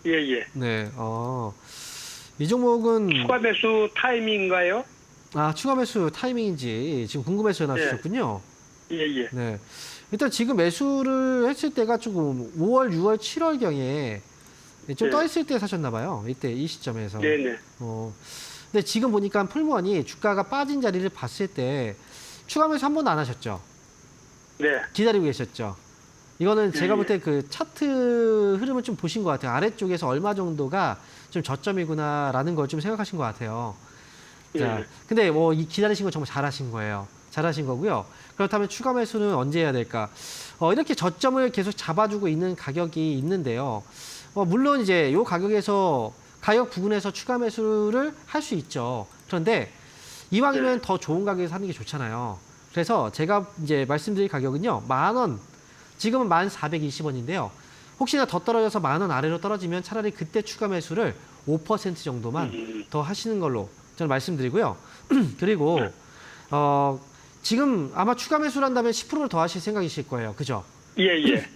예, 예.
네, 이 종목은
추가 매수 타이밍인가요?
추가 매수 타이밍인지 지금 궁금해서 전화
네.
주셨군요.
예, 예.
네. 일단 지금 매수를 했을 때가 조금 5월, 6월, 7월경에 좀
네.
떠있을 때 사셨나 봐요. 이때 이 시점에서.
네, 네.
근데 지금 보니까 풀무원이 주가가 빠진 자리를 봤을 때 추가 매수 한 번도 안 하셨죠.
네.
기다리고 계셨죠. 이거는 제가
예.
볼 때 그 차트 흐름을 좀 보신 것 같아요. 아래쪽에서 얼마 정도가 좀 저점이구나라는 걸 좀 생각하신 것 같아요. 자,
예.
근데 뭐 이 기다리신 거 정말 잘하신 거예요. 잘하신 거고요. 그렇다면 추가 매수는 언제 해야 될까? 이렇게 저점을 계속 잡아주고 있는 가격이 있는데요. 물론 이제 이 가격 부근에서 추가 매수를 할 수 있죠. 그런데 이왕이면 더 좋은 가격에서 하는 게 좋잖아요. 그래서 제가 이제 말씀드릴 가격은요, 10,000원. 지금은 1,420원인데요. 혹시나 더 떨어져서 10,000원 아래로 떨어지면 차라리 그때 추가 매수를 5% 정도만 더 하시는 걸로 저는 말씀드리고요. 그리고 지금 아마 추가 매수를 한다면 10%를 더 하실 생각이실 거예요. 그죠?
예, 예.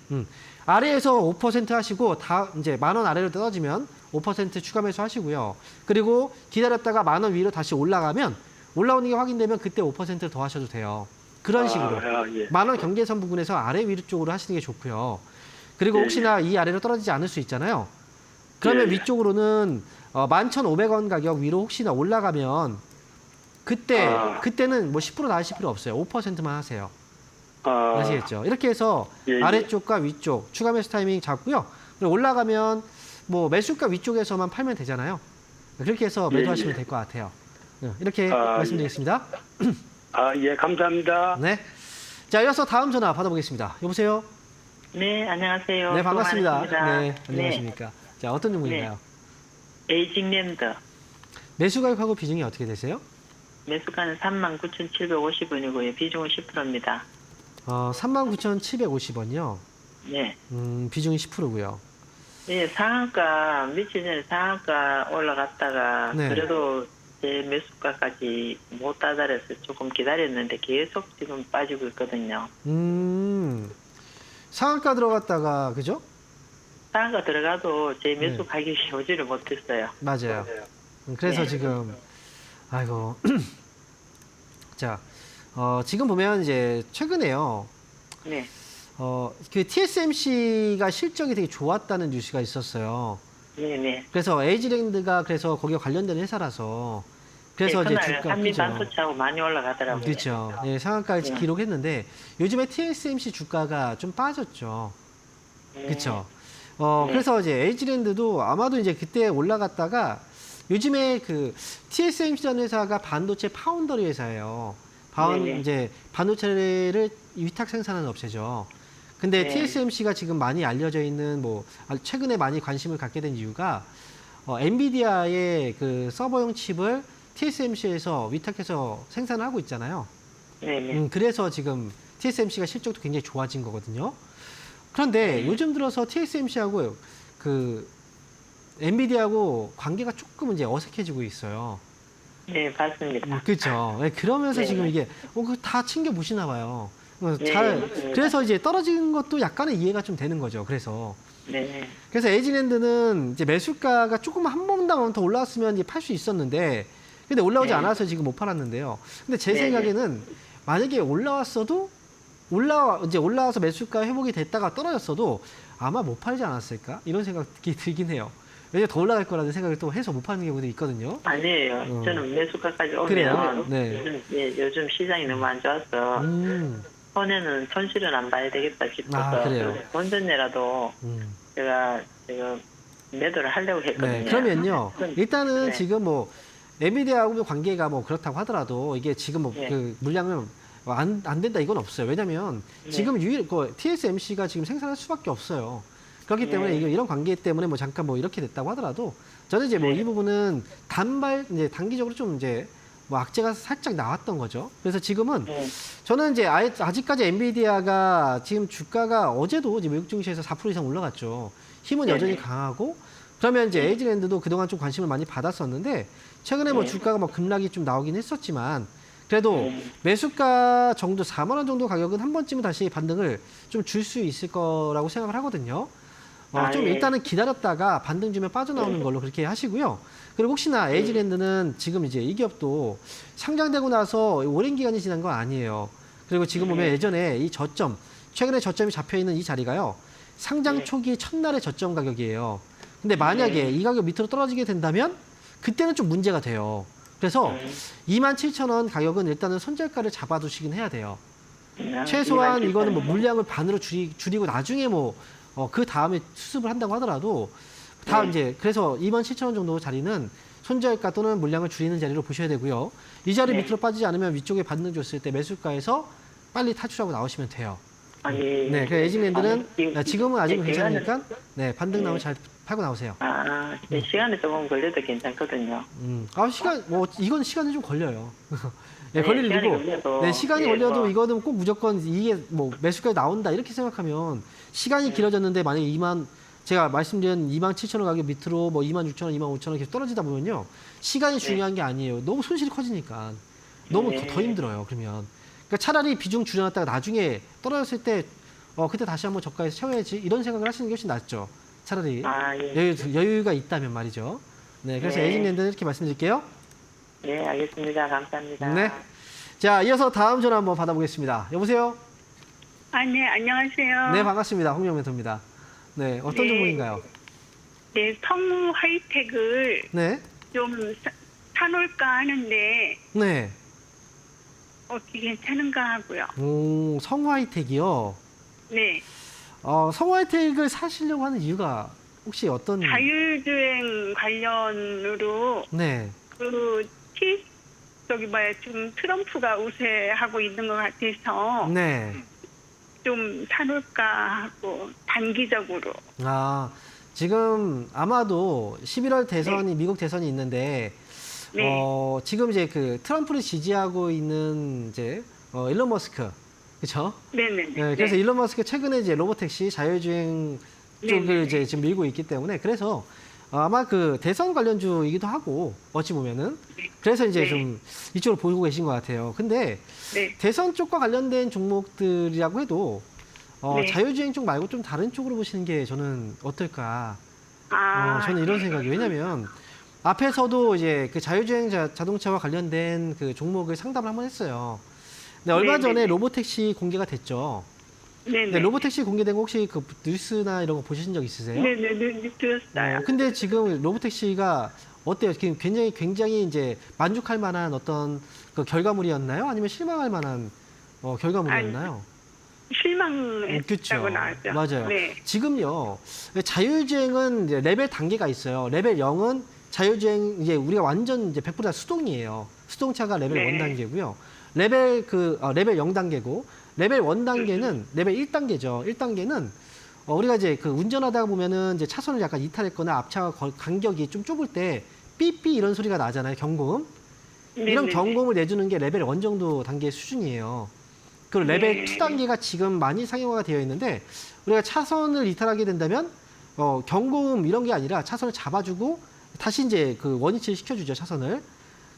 아래에서 5% 하시고 다 이제 10,000원 아래로 떨어지면 5% 추가 매수 하시고요. 그리고 기다렸다가 10,000원 위로 다시 올라가면 올라오는 게 확인되면 그때 5%를 더 하셔도 돼요. 그런 식으로
예.
10,000원 경계선 부분에서 아래 위로 쪽으로 하시는 게 좋고요. 그리고
예,
혹시나 이 아래로 떨어지지 않을 수 있잖아요. 그러면
예.
위쪽으로는 11,500원 가격 위로 혹시나 올라가면 그때는 뭐 10% 다 하실 필요 없어요. 5%만 하세요. 아시겠죠? 이렇게 해서
예, 예.
아래쪽과 위쪽 추가 매수 타이밍 잡고요. 그리고 올라가면 뭐 매수가 위쪽에서만 팔면 되잖아요. 그렇게 해서
예,
매도하시면
예.
될 것 같아요. 이렇게
예.
말씀드리겠습니다.
예, 감사합니다.
네. 자, 이어서 다음 전화 받아보겠습니다. 여보세요?
네, 안녕하세요.
네, 반갑습니다.
수고 많으십니다.
네, 안녕하십니까. 자, 어떤 종목인가요?
에이징랜드.
매수 가격하고 비중이 어떻게 되세요?
매수가는 39,750원이고요. 비중은 10%입니다.
39,750원이요.
네.
비중이 10%고요.
네, 상한가, 며칠 전에 상한가 올라갔다가,
네.
그래도 제 매수가까지 못 다다려서 조금 기다렸는데 계속 지금 빠지고 있거든요.
상한가 들어갔다가, 그죠?
상한가 들어가도 제 매수
네.
가격이 오지를 못했어요.
맞아요. 그래서
네.
지금, 아이고. 자, 지금 보면 이제 최근에요.
네.
그 TSMC가 실적이 되게 좋았다는 뉴스가 있었어요.
네네.
그래서 에이지랜드가 그래서 거기와 관련된 회사라서 그래서
네,
이제
그날
주가
한미
그죠?
반도체하고 많이 올라가더라고요.
그렇죠. 예, 상한가를
네.
기록했는데 요즘에 TSMC 주가가 좀 빠졌죠.
네.
그렇죠.
네.
그래서 이제 에이지랜드도 아마도 이제 그때 올라갔다가 요즘에 그 TSMC라는 회사가 반도체 파운더리 회사예요.
네네.
이제 반도체를 위탁 생산하는 업체죠. 근데
네.
TSMC가 지금 많이 알려져 있는 최근에 많이 관심을 갖게 된 이유가 엔비디아의 그 서버용 칩을 TSMC에서 위탁해서 생산을 하고 있잖아요.
네네.
그래서 지금 TSMC가 실적도 굉장히 좋아진 거거든요. 그런데
네.
요즘 들어서 TSMC하고 그 엔비디아하고 관계가 조금 이제 어색해지고 있어요.
네, 봤습니다.
그렇죠. 네, 그러면서
네.
지금 이게 다 챙겨 보시나 봐요.
네,
잘
맞습니다.
그래서 이제 떨어진 것도 약간의 이해가 좀 되는 거죠.
네.
그래서 에이지랜드는 이제 매수가가 조금 한 번당 더 올라왔으면 이제 팔 수 있었는데, 근데 올라오지
네.
않아서 지금 못 팔았는데요. 근데 제
네.
생각에는 만약에 올라왔어도 이제 올라와서 매수가 회복이 됐다가 떨어졌어도 아마 못 팔지 않았을까 이런 생각이 들긴 해요. 왜냐면 더 올라갈 거라는 생각을 또 해서 못 파는 경우도 있거든요.
아니에요. 저는 매수가까지
그래요?
오면
네.
요즘 시장이 너무 안 좋아서
음,
손해는 손실은 안 봐야 되겠다 싶어서
그래요?
돈 전에라도 제가 매도를 하려고 했거든요.
네. 그러면요. 일단은
네.
지금 뭐 엔비디아하고 관계가 뭐 그렇다고 하더라도 이게 지금 뭐
네.
그 물량은 안 된다 이건 없어요. 왜냐면
네.
지금 TSMC가 지금 생산할 수밖에 없어요. 그렇기 때문에
네.
이런 관계 때문에 뭐 잠깐 뭐 이렇게 됐다고 하더라도 저는 이제 뭐
네.
이 부분은 이제 단기적으로 좀 이제 뭐 악재가 살짝 나왔던 거죠. 그래서 지금은
네.
저는 이제 아직까지 엔비디아가 지금 주가가 어제도 이제 미국 증시에서 4% 이상 올라갔죠. 힘은
네.
여전히 강하고, 그러면 이제 에이지랜드도 그동안 좀 관심을 많이 받았었는데 최근에 뭐
네.
주가가 뭐 급락이 좀 나오긴 했었지만 그래도
네.
매수가 정도 4만 원 정도 가격은 한 번쯤은 다시 반등을 좀 줄 수 있을 거라고 생각을 하거든요. 좀
예.
일단은 기다렸다가 반등 주면 빠져나오는 걸로 그렇게 하시고요. 그리고 혹시나 에이지랜드는 지금 이제 이 기업도 상장되고 나서 오랜 기간이 지난 건 아니에요. 그리고 지금 보면 예전에 이 최근에 저점이 잡혀 있는 이 자리가요. 상장
네.
초기 첫날의 저점 가격이에요. 근데 만약에 이 가격 밑으로 떨어지게 된다면 그때는 좀 문제가 돼요. 그래서 27,000원 가격은 일단은 손절가를 잡아두시긴 해야 돼요. 최소한 이거는 뭐 물량을 반으로 줄이고 나중에 뭐 그 다음에 수습을 한다고 하더라도
네.
이제 그래서 27,000원 정도 자리는 손절가 또는 물량을 줄이는 자리로 보셔야 되고요. 이 자리
네.
밑으로 빠지지 않으면 위쪽에 반등 줬을 때 매수가에서 빨리 탈출하고 나오시면 돼요. 네, 그 에이지랜드는 지금은 아직은 괜찮으니까 네, 반등 나오면 잘 팔고 나오세요.
시간이 조금 걸려도 괜찮거든요.
이건 시간이 좀 걸려요. 네,
네,
걸릴
시간이
일이고,
걸려도,
네, 시간이
예,
걸려도
뭐.
이거는 꼭 무조건 이게 뭐 매수까지 나온다 이렇게 생각하면 시간이 길어졌는데 만약에 제가 말씀드린 27,000원 가격 밑으로 뭐 26,000원, 25,000원 계속 떨어지다 보면요. 시간이 중요한 게 아니에요. 너무 손실이 커지니까. 너무
네.
더 힘들어요, 그러면. 그러니까 차라리 비중 줄여놨다가 나중에 떨어졌을 때, 그때 다시 한번 저가에서 채워야지 이런 생각을 하시는 게 훨씬 낫죠. 차라리
예.
여유가 있다면 말이죠. 네, 그래서
네.
에이징랜드는 이렇게 말씀드릴게요.
네, 알겠습니다. 감사합니다.
네. 자, 이어서 다음 전화 한번 받아보겠습니다. 여보세요?
네, 안녕하세요.
네, 반갑습니다. 홍명 멘토입니다. 네, 어떤
네.
종목인가요?
네, 성우 하이텍을
네.
좀 사놓을까 하는데
네.
어떻게 괜찮은가 하고요.
성화이텍이요.
네,
성화이텍을 사시려고 하는 이유가 혹시 어떤?
자율주행 관련으로
네.
지금 트럼프가 우세하고 있는 것 같아서
네.
좀 사놓을까 하고 단기적으로.
지금 아마도 11월 대선이 미국 대선이 있는데
네,
지금 이제 그 트럼프를 지지하고 있는 이제 일론 머스크, 그렇죠?
네네.
네, 그래서 일론 머스크 최근에 이제 로보택시 자율주행 쪽을
네네.
이제 지금 밀고 있기 때문에 그래서 아마 그 대선 관련주이기도 하고 어찌 보면은 그래서 이제
네.
좀 이쪽으로 보고 계신 것 같아요. 근데
네,
대선 쪽과 관련된 종목들이라고 해도
네.
자율주행 쪽 말고 좀 다른 쪽으로 보시는 게 저는 어떨까? 저는 이런 생각이 왜냐면 앞에서도 이제 그 자율주행 자동차와 관련된 그 종목을 상담을 한번 했어요. 근데 얼마
네네네.
전에 로보택시 공개가 됐죠.
네네.
네, 로보택시 공개된 거 혹시 그 뉴스나 이런 거 보신 적 있으세요?
네네, 들었어요.
근데 지금 로보택시가 어때요? 지금 굉장히 이제 만족할 만한 어떤 그 결과물이었나요? 아니면 실망할 만한 결과물이었나요?
실망했다고
그쵸.
나왔죠.
맞아요.
네.
지금요, 자율주행은 이제 레벨 단계가 있어요. 레벨 0은 자율주행, 이제 우리가 완전 이제 100% 다 수동이에요. 수동차가 레벨
네.
1단계고요. 레벨 0단계고, 레벨 1단계는 레벨 1단계죠. 1단계는 우리가 이제 그 운전하다가 보면은 이제 차선을 약간 이탈했거나 앞차와 간격이 좀 좁을 때 삐삐 이런 소리가 나잖아요. 경고음. 이런
네네네.
경고음을 내주는 게 레벨 1 정도 단계의 수준이에요. 그리고 레벨
네.
2단계가 지금 많이 상용화가 되어 있는데 우리가 차선을 이탈하게 된다면 경고음 이런 게 아니라 차선을 잡아주고 다시 이제 그 원위치를 시켜주죠, 차선을.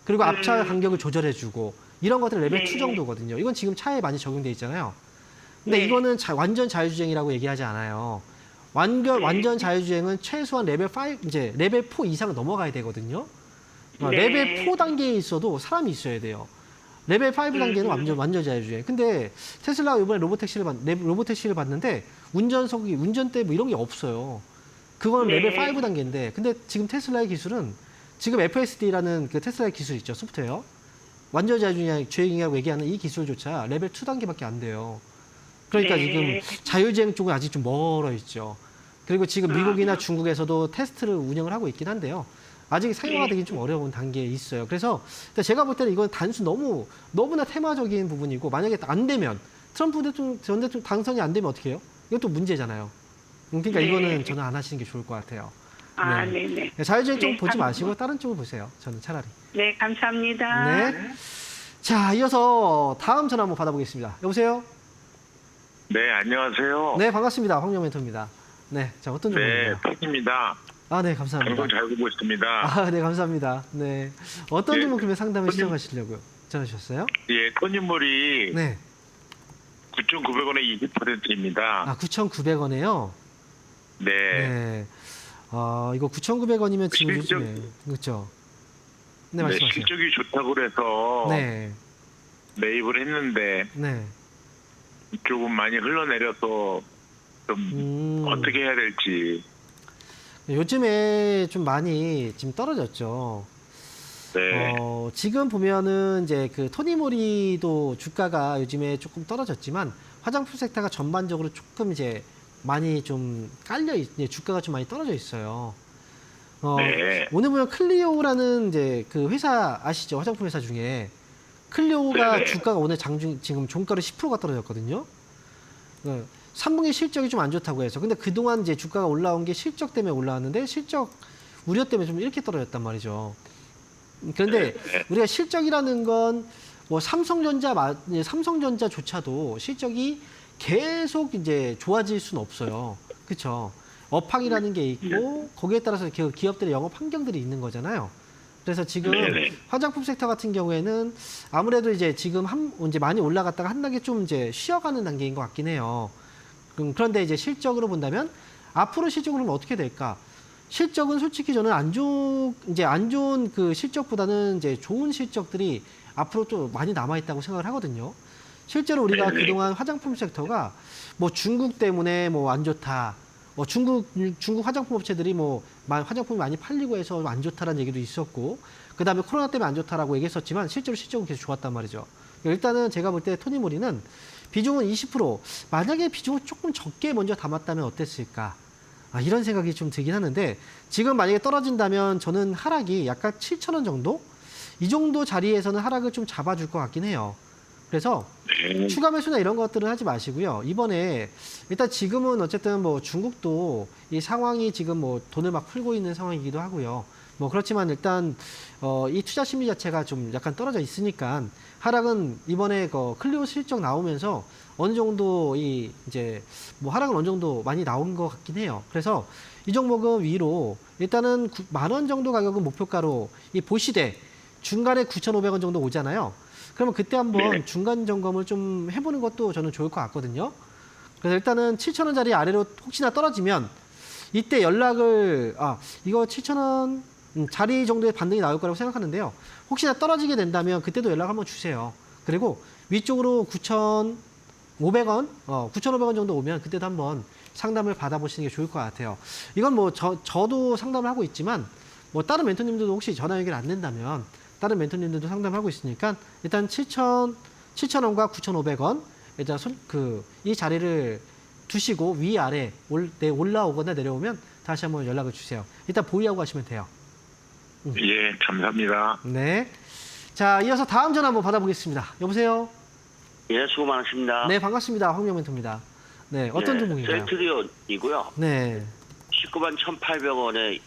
그리고 앞차 간격을 조절해주고 이런 것들 레벨
네.
2 정도거든요. 이건 지금 차에 많이 적용돼 있잖아요. 근데
네.
이거는 완전 자율주행이라고 얘기하지 않아요. 완전 자율주행은 최소한 레벨 5, 이제 레벨 4 이상을 넘어가야 되거든요.
네.
레벨 4 단계에 있어도 사람이 있어야 돼요. 레벨 5 단계는 완전 자율주행. 근데 테슬라가 이번에 로보택시를 봤는데 운전대 뭐 이런 게 없어요. 그건
네.
레벨 5 단계인데, 근데 지금 테슬라의 기술은 지금 FSD라는 그 테슬라의 기술 있죠, 소프트웨어. 완전 자율주행이라고 얘기하는 이 기술조차 레벨 2 단계밖에 안 돼요. 그러니까
네.
지금 자율주행 쪽은 아직 좀 멀어 있죠. 그리고 지금 미국이나 중국에서도 테스트를 운영을 하고 있긴 한데요. 아직 상용화되긴 좀 어려운 단계에 있어요. 그래서 제가 볼 때는 이건 단순 너무나 테마적인 부분이고, 만약에 안 되면 트럼프 전 대통령 당선이 안 되면 어떻게 해요? 이것도 문제잖아요. 그러니까
네.
이거는 저는 안 하시는 게 좋을 것 같아요.
아,
네.
네네.
자율주행 쪽
네,
보지 마시고 다른 쪽을 보세요. 저는 차라리.
네, 감사합니다.
네. 자, 이어서 다음 전화 한번 받아보겠습니다. 여보세요?
네, 안녕하세요.
네, 반갑습니다. 황영 멘토입니다. 네, 자, 어떤
네,
종목인가요?
팬입니다.
아, 네, 감사합니다.
방송 잘 보고 있습니다.
아, 네, 감사합니다. 네. 어떤
네.
종목 금액 상담을 시작하시려고요? 전화 주셨어요?
예, 손님물이
네.
9,900원에 20%입니다.
아, 9,900원에요?
네.
네. 이거 9,900원이면 지금
실적-
요즘에, 그렇죠? 네,
네,
말씀하세요.
실적이 좋다고 그래서
네,
매입을 했는데
네.
조금 많이 흘러내려서 좀 어떻게 해야 될지.
요즘에 좀 많이 지금 떨어졌죠.
네.
지금 보면은 이제 그 토니모리도 주가가 요즘에 조금 떨어졌지만 화장품 섹터가 전반적으로 조금 이제 많이 좀 주가가 좀 많이 떨어져 있어요.
네.
오늘 보면 클리오라는 이제 그 회사 아시죠? 화장품 회사 중에 클리오가
네네.
주가가 오늘 지금 종가로 10%가 떨어졌거든요. 3분기 실적이 좀 안 좋다고 해서. 근데 그동안 이제 주가가 올라온 게 실적 때문에 올라왔는데 실적 우려 때문에 좀 이렇게 떨어졌단 말이죠. 그런데 우리가 실적이라는 건 뭐 삼성전자조차도 실적이 계속 이제 좋아질 수는 없어요. 그렇죠? 업황이라는 게 있고 거기에 따라서 기업들의 영업 환경들이 있는 거잖아요. 그래서 지금
네네.
화장품 섹터 같은 경우에는 아무래도 이제 지금 이제 많이 올라갔다가 한 단계 좀 이제 쉬어가는 단계인 것 같긴 해요. 그런데 이제 실적으로 본다면 앞으로 실적으로 보면 어떻게 될까? 실적은 솔직히 저는 안 좋은 그 실적보다는 이제 좋은 실적들이 앞으로 또 많이 남아 있다고 생각을 하거든요. 실제로 우리가
네네.
그동안 화장품 섹터가 뭐 중국 때문에 뭐 안 좋다. 뭐 중국 화장품 업체들이 뭐 화장품이 많이 팔리고 해서 안 좋다라는 얘기도 있었고, 그 다음에 코로나 때문에 안 좋다라고 얘기했었지만 실제로 실적은 계속 좋았단 말이죠. 일단은 제가 볼 때 토니모리는 비중은 20%, 만약에 비중을 조금 적게 먼저 담았다면 어땠을까? 이런 생각이 좀 들긴 하는데, 지금 만약에 떨어진다면 저는 하락이 약간 7,000원 정도? 이 정도 자리에서는 하락을 좀 잡아줄 것 같긴 해요. 그래서
네.
추가 매수나 이런 것들은 하지 마시고요. 이번에 일단 지금은 어쨌든 뭐 중국도 이 상황이 지금 뭐 돈을 막 풀고 있는 상황이기도 하고요. 뭐 그렇지만 일단 이 투자 심리 자체가 좀 약간 떨어져 있으니까 하락은 이번에 그 클리오 실적 나오면서 어느 정도 이제 뭐 하락은 어느 정도 많이 나온 것 같긴 해요. 그래서 이 종목은 위로 일단은 10,000원 정도 가격은 목표가로 이 보시되 중간에 9,500원 정도 오잖아요. 그러면 그때 한번
네.
중간 점검을 좀 해보는 것도 저는 좋을 것 같거든요. 그래서 일단은 7,000원짜리 아래로 혹시나 떨어지면 이때 연락을 이거 7,000원 자리 정도의 반등이 나올 거라고 생각하는데요. 혹시나 떨어지게 된다면 그때도 연락 한번 주세요. 그리고 위쪽으로 9,500원, 9,500원 정도 오면 그때도 한번 상담을 받아보시는 게 좋을 것 같아요. 이건 뭐 저도 상담을 하고 있지만 뭐 다른 멘토님들도 혹시 전화 연결 안 된다면 다른 멘토님들도 상담하고 있으니까 일단 7,000원과 9,500원 일단 이 자리를 두시고 위아래 올라오거나 내려오면 다시 한번 연락을 주세요. 일단 보유하고 가시면 돼요.
예, 감사합니다.
네. 자, 이어서 다음 전화 한번 받아보겠습니다. 여보세요?
예, 수고 많으십니다.
네, 반갑습니다. 황명 멘토입니다. 네, 어떤 종목인가요?
셀트리온이고요.
네.
19만 1,800원에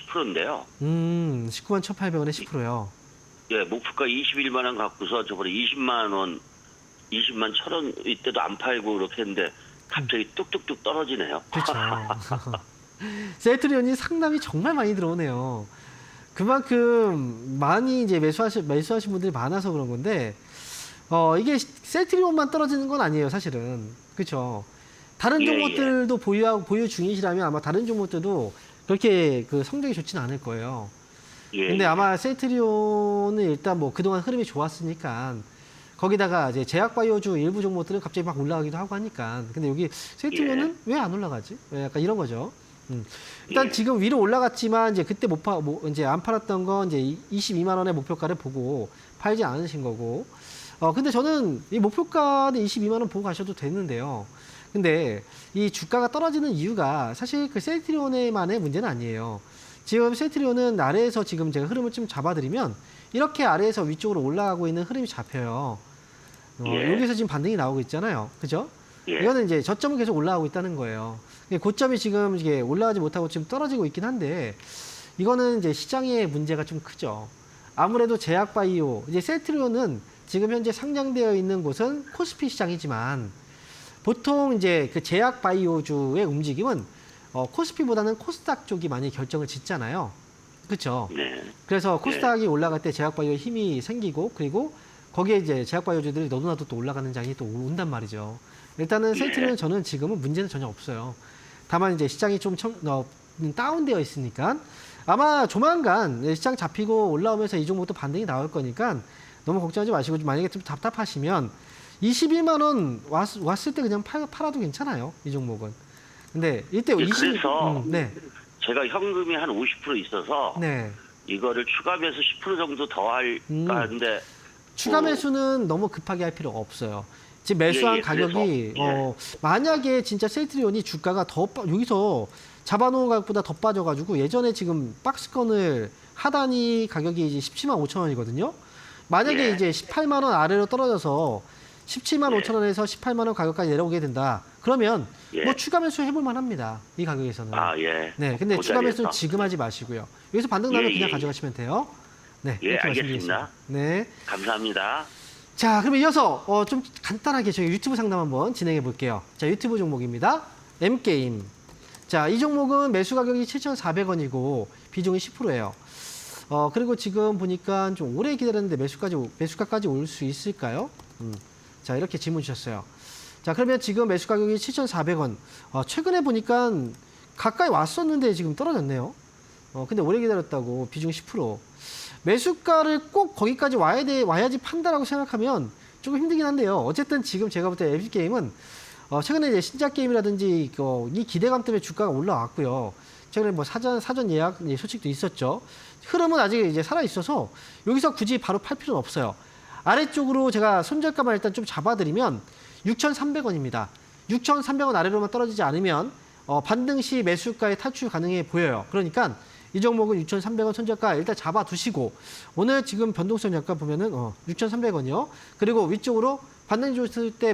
10%인데요.
19만 1,800원에 10%요.
예, 목표가 21만 원 갖고서 저번에 20만 1,000원 이때도 안 팔고 이렇게 했는데 갑자기 뚝뚝뚝 떨어지네요.
그렇죠. 셀트리온이 상담이 정말 많이 들어오네요. 그만큼 많이 이제 매수하신 분들이 많아서 그런 건데, 이게 셀트리온만 떨어지는 건 아니에요, 사실은. 그렇죠. 다른
예,
종목들도 보유 중이시라면 아마 다른 종목들도 그렇게 그 성적이 좋지는 않을 거예요.
예.
근데 아마 셀트리온은 일단 뭐 그동안 흐름이 좋았으니까 거기다가 이제 제약바이오주 일부 종목들은 갑자기 막 올라가기도 하고 하니까. 근데 여기 셀트리온은 왜 안 올라가지? 왜 약간 이런 거죠. 일단
예.
지금 위로 올라갔지만 이제 그때 이제 안 팔았던 건 이제 22만 원의 목표가를 보고 팔지 않으신 거고. 근데 저는 이 목표가는 22만 원 보고 가셔도 되는데요. 근데 이 주가가 떨어지는 이유가 사실 그 셀트리온만의 문제는 아니에요. 지금 셀트리온은 아래에서 지금 제가 흐름을 좀 잡아드리면 이렇게 아래에서 위쪽으로 올라가고 있는 흐름이 잡혀요.
예.
여기서 지금 반등이 나오고 있잖아요. 그죠?
예.
이거는 이제 저점은 계속 올라가고 있다는 거예요. 고점이 지금 이게 올라가지 못하고 지금 떨어지고 있긴 한데 이거는 이제 시장의 문제가 좀 크죠. 아무래도 제약바이오, 이제 셀트리온은 지금 현재 상장되어 있는 곳은 코스피 시장이지만 보통 이제 그 제약바이오주의 움직임은 코스피보다는 코스닥 쪽이 많이 결정을 짓잖아요. 그렇죠?
네.
그래서 코스닥이 올라갈 때 제약바이오에 힘이 생기고 그리고 거기에 이제 제약바이오주들이 너도나도 또 올라가는 장이 또 온단 말이죠. 일단은 셀트리온 저는 지금은 문제는 전혀 없어요. 다만 이제 시장이 좀 다운되어 있으니까 아마 조만간 시장 잡히고 올라오면서 이 종목도 반등이 나올 거니까 너무 걱정하지 마시고 만약에 좀 답답하시면 21만 원 왔을 때 그냥 팔아도 괜찮아요. 이 종목은. 근데 이때
예, 그래서
네.
제가 현금이 한 50% 있어서
네.
이거를 추가 매수 10% 정도 더 할까 하는데
추가 매수는 너무 급하게 할 필요가 없어요. 지금 매수한
예,
가격이
그래서,
만약에 진짜 셀트리온이 주가가 여기서 잡아놓은 가격보다 더 빠져가지고 예전에 지금 박스권을 하단이 가격이 이제 17만 5천 원이거든요. 만약에
예.
이제 18만 원 아래로 떨어져서 17만
예.
5천 원에서 18만 원 가격까지 내려오게 된다. 그러면
예.
뭐 추가 매수 해볼 만합니다. 이 가격에서는.
아, 예.
네, 근데
그
추가 매수는
자리에서.
지금 하지 마시고요. 여기서 반등 나면
예,
그냥
예,
가져가시면 돼요. 네,
예,
이렇게
알겠습니다.
말씀드리겠습니다. 네.
감사합니다.
자, 그럼 이어서 좀 간단하게 저희 유튜브 상담 한번 진행해 볼게요. 자, 유튜브 종목입니다. M게임. 자, 이 종목은 매수 가격이 7,400원이고 비중이 10%예요. 그리고 지금 보니까 좀 오래 기다렸는데 매수가까지 올 수 있을까요? 자, 이렇게 질문 주셨어요. 자, 그러면 지금 매수 가격이 7,400원. 최근에 보니까 가까이 왔었는데 지금 떨어졌네요. 근데 오래 기다렸다고 비중 10%. 매수가를 꼭 거기까지 와야지 판다라고 생각하면 조금 힘들긴 한데요. 어쨌든 지금 제가 볼 때 에픽게임은 최근에 이제 신작 게임이라든지 이 기대감 때문에 주가가 올라왔고요. 최근에 뭐 사전 예약 소식도 있었죠. 흐름은 아직 이제 살아 있어서 여기서 굳이 바로 팔 필요는 없어요. 아래쪽으로 제가 손절가만 일단 좀 잡아드리면 6,300원입니다. 6,300원 아래로만 떨어지지 않으면 반등 시 매수가에 탈출 가능해 보여요. 그러니까 이 종목은 6,300원 손절가 일단 잡아두시고 오늘 지금 변동성 약간 보면은 6,300원이요. 그리고 위쪽으로 반등 줬을 때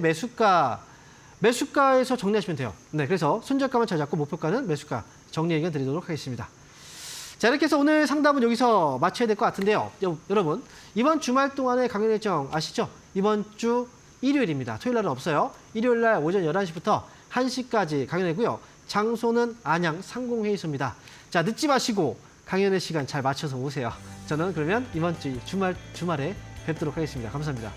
매수가에서 정리하시면 돼요. 네, 그래서 손절가만 잘 잡고 목표가는 매수가 정리 의견 드리도록 하겠습니다. 자, 이렇게 해서 오늘 상담은 여기서 마쳐야 될 것 같은데요. 여러분, 이번 주말 동안의 강연 일정 아시죠? 이번 주 일요일입니다. 토요일 날은 없어요. 일요일 날 오전 11시부터 1시까지 강연이고요. 장소는 안양 상공회의소입니다. 자, 늦지 마시고 강연의 시간 잘 맞춰서 오세요. 저는 그러면 이번 주 주말에 뵙도록 하겠습니다. 감사합니다.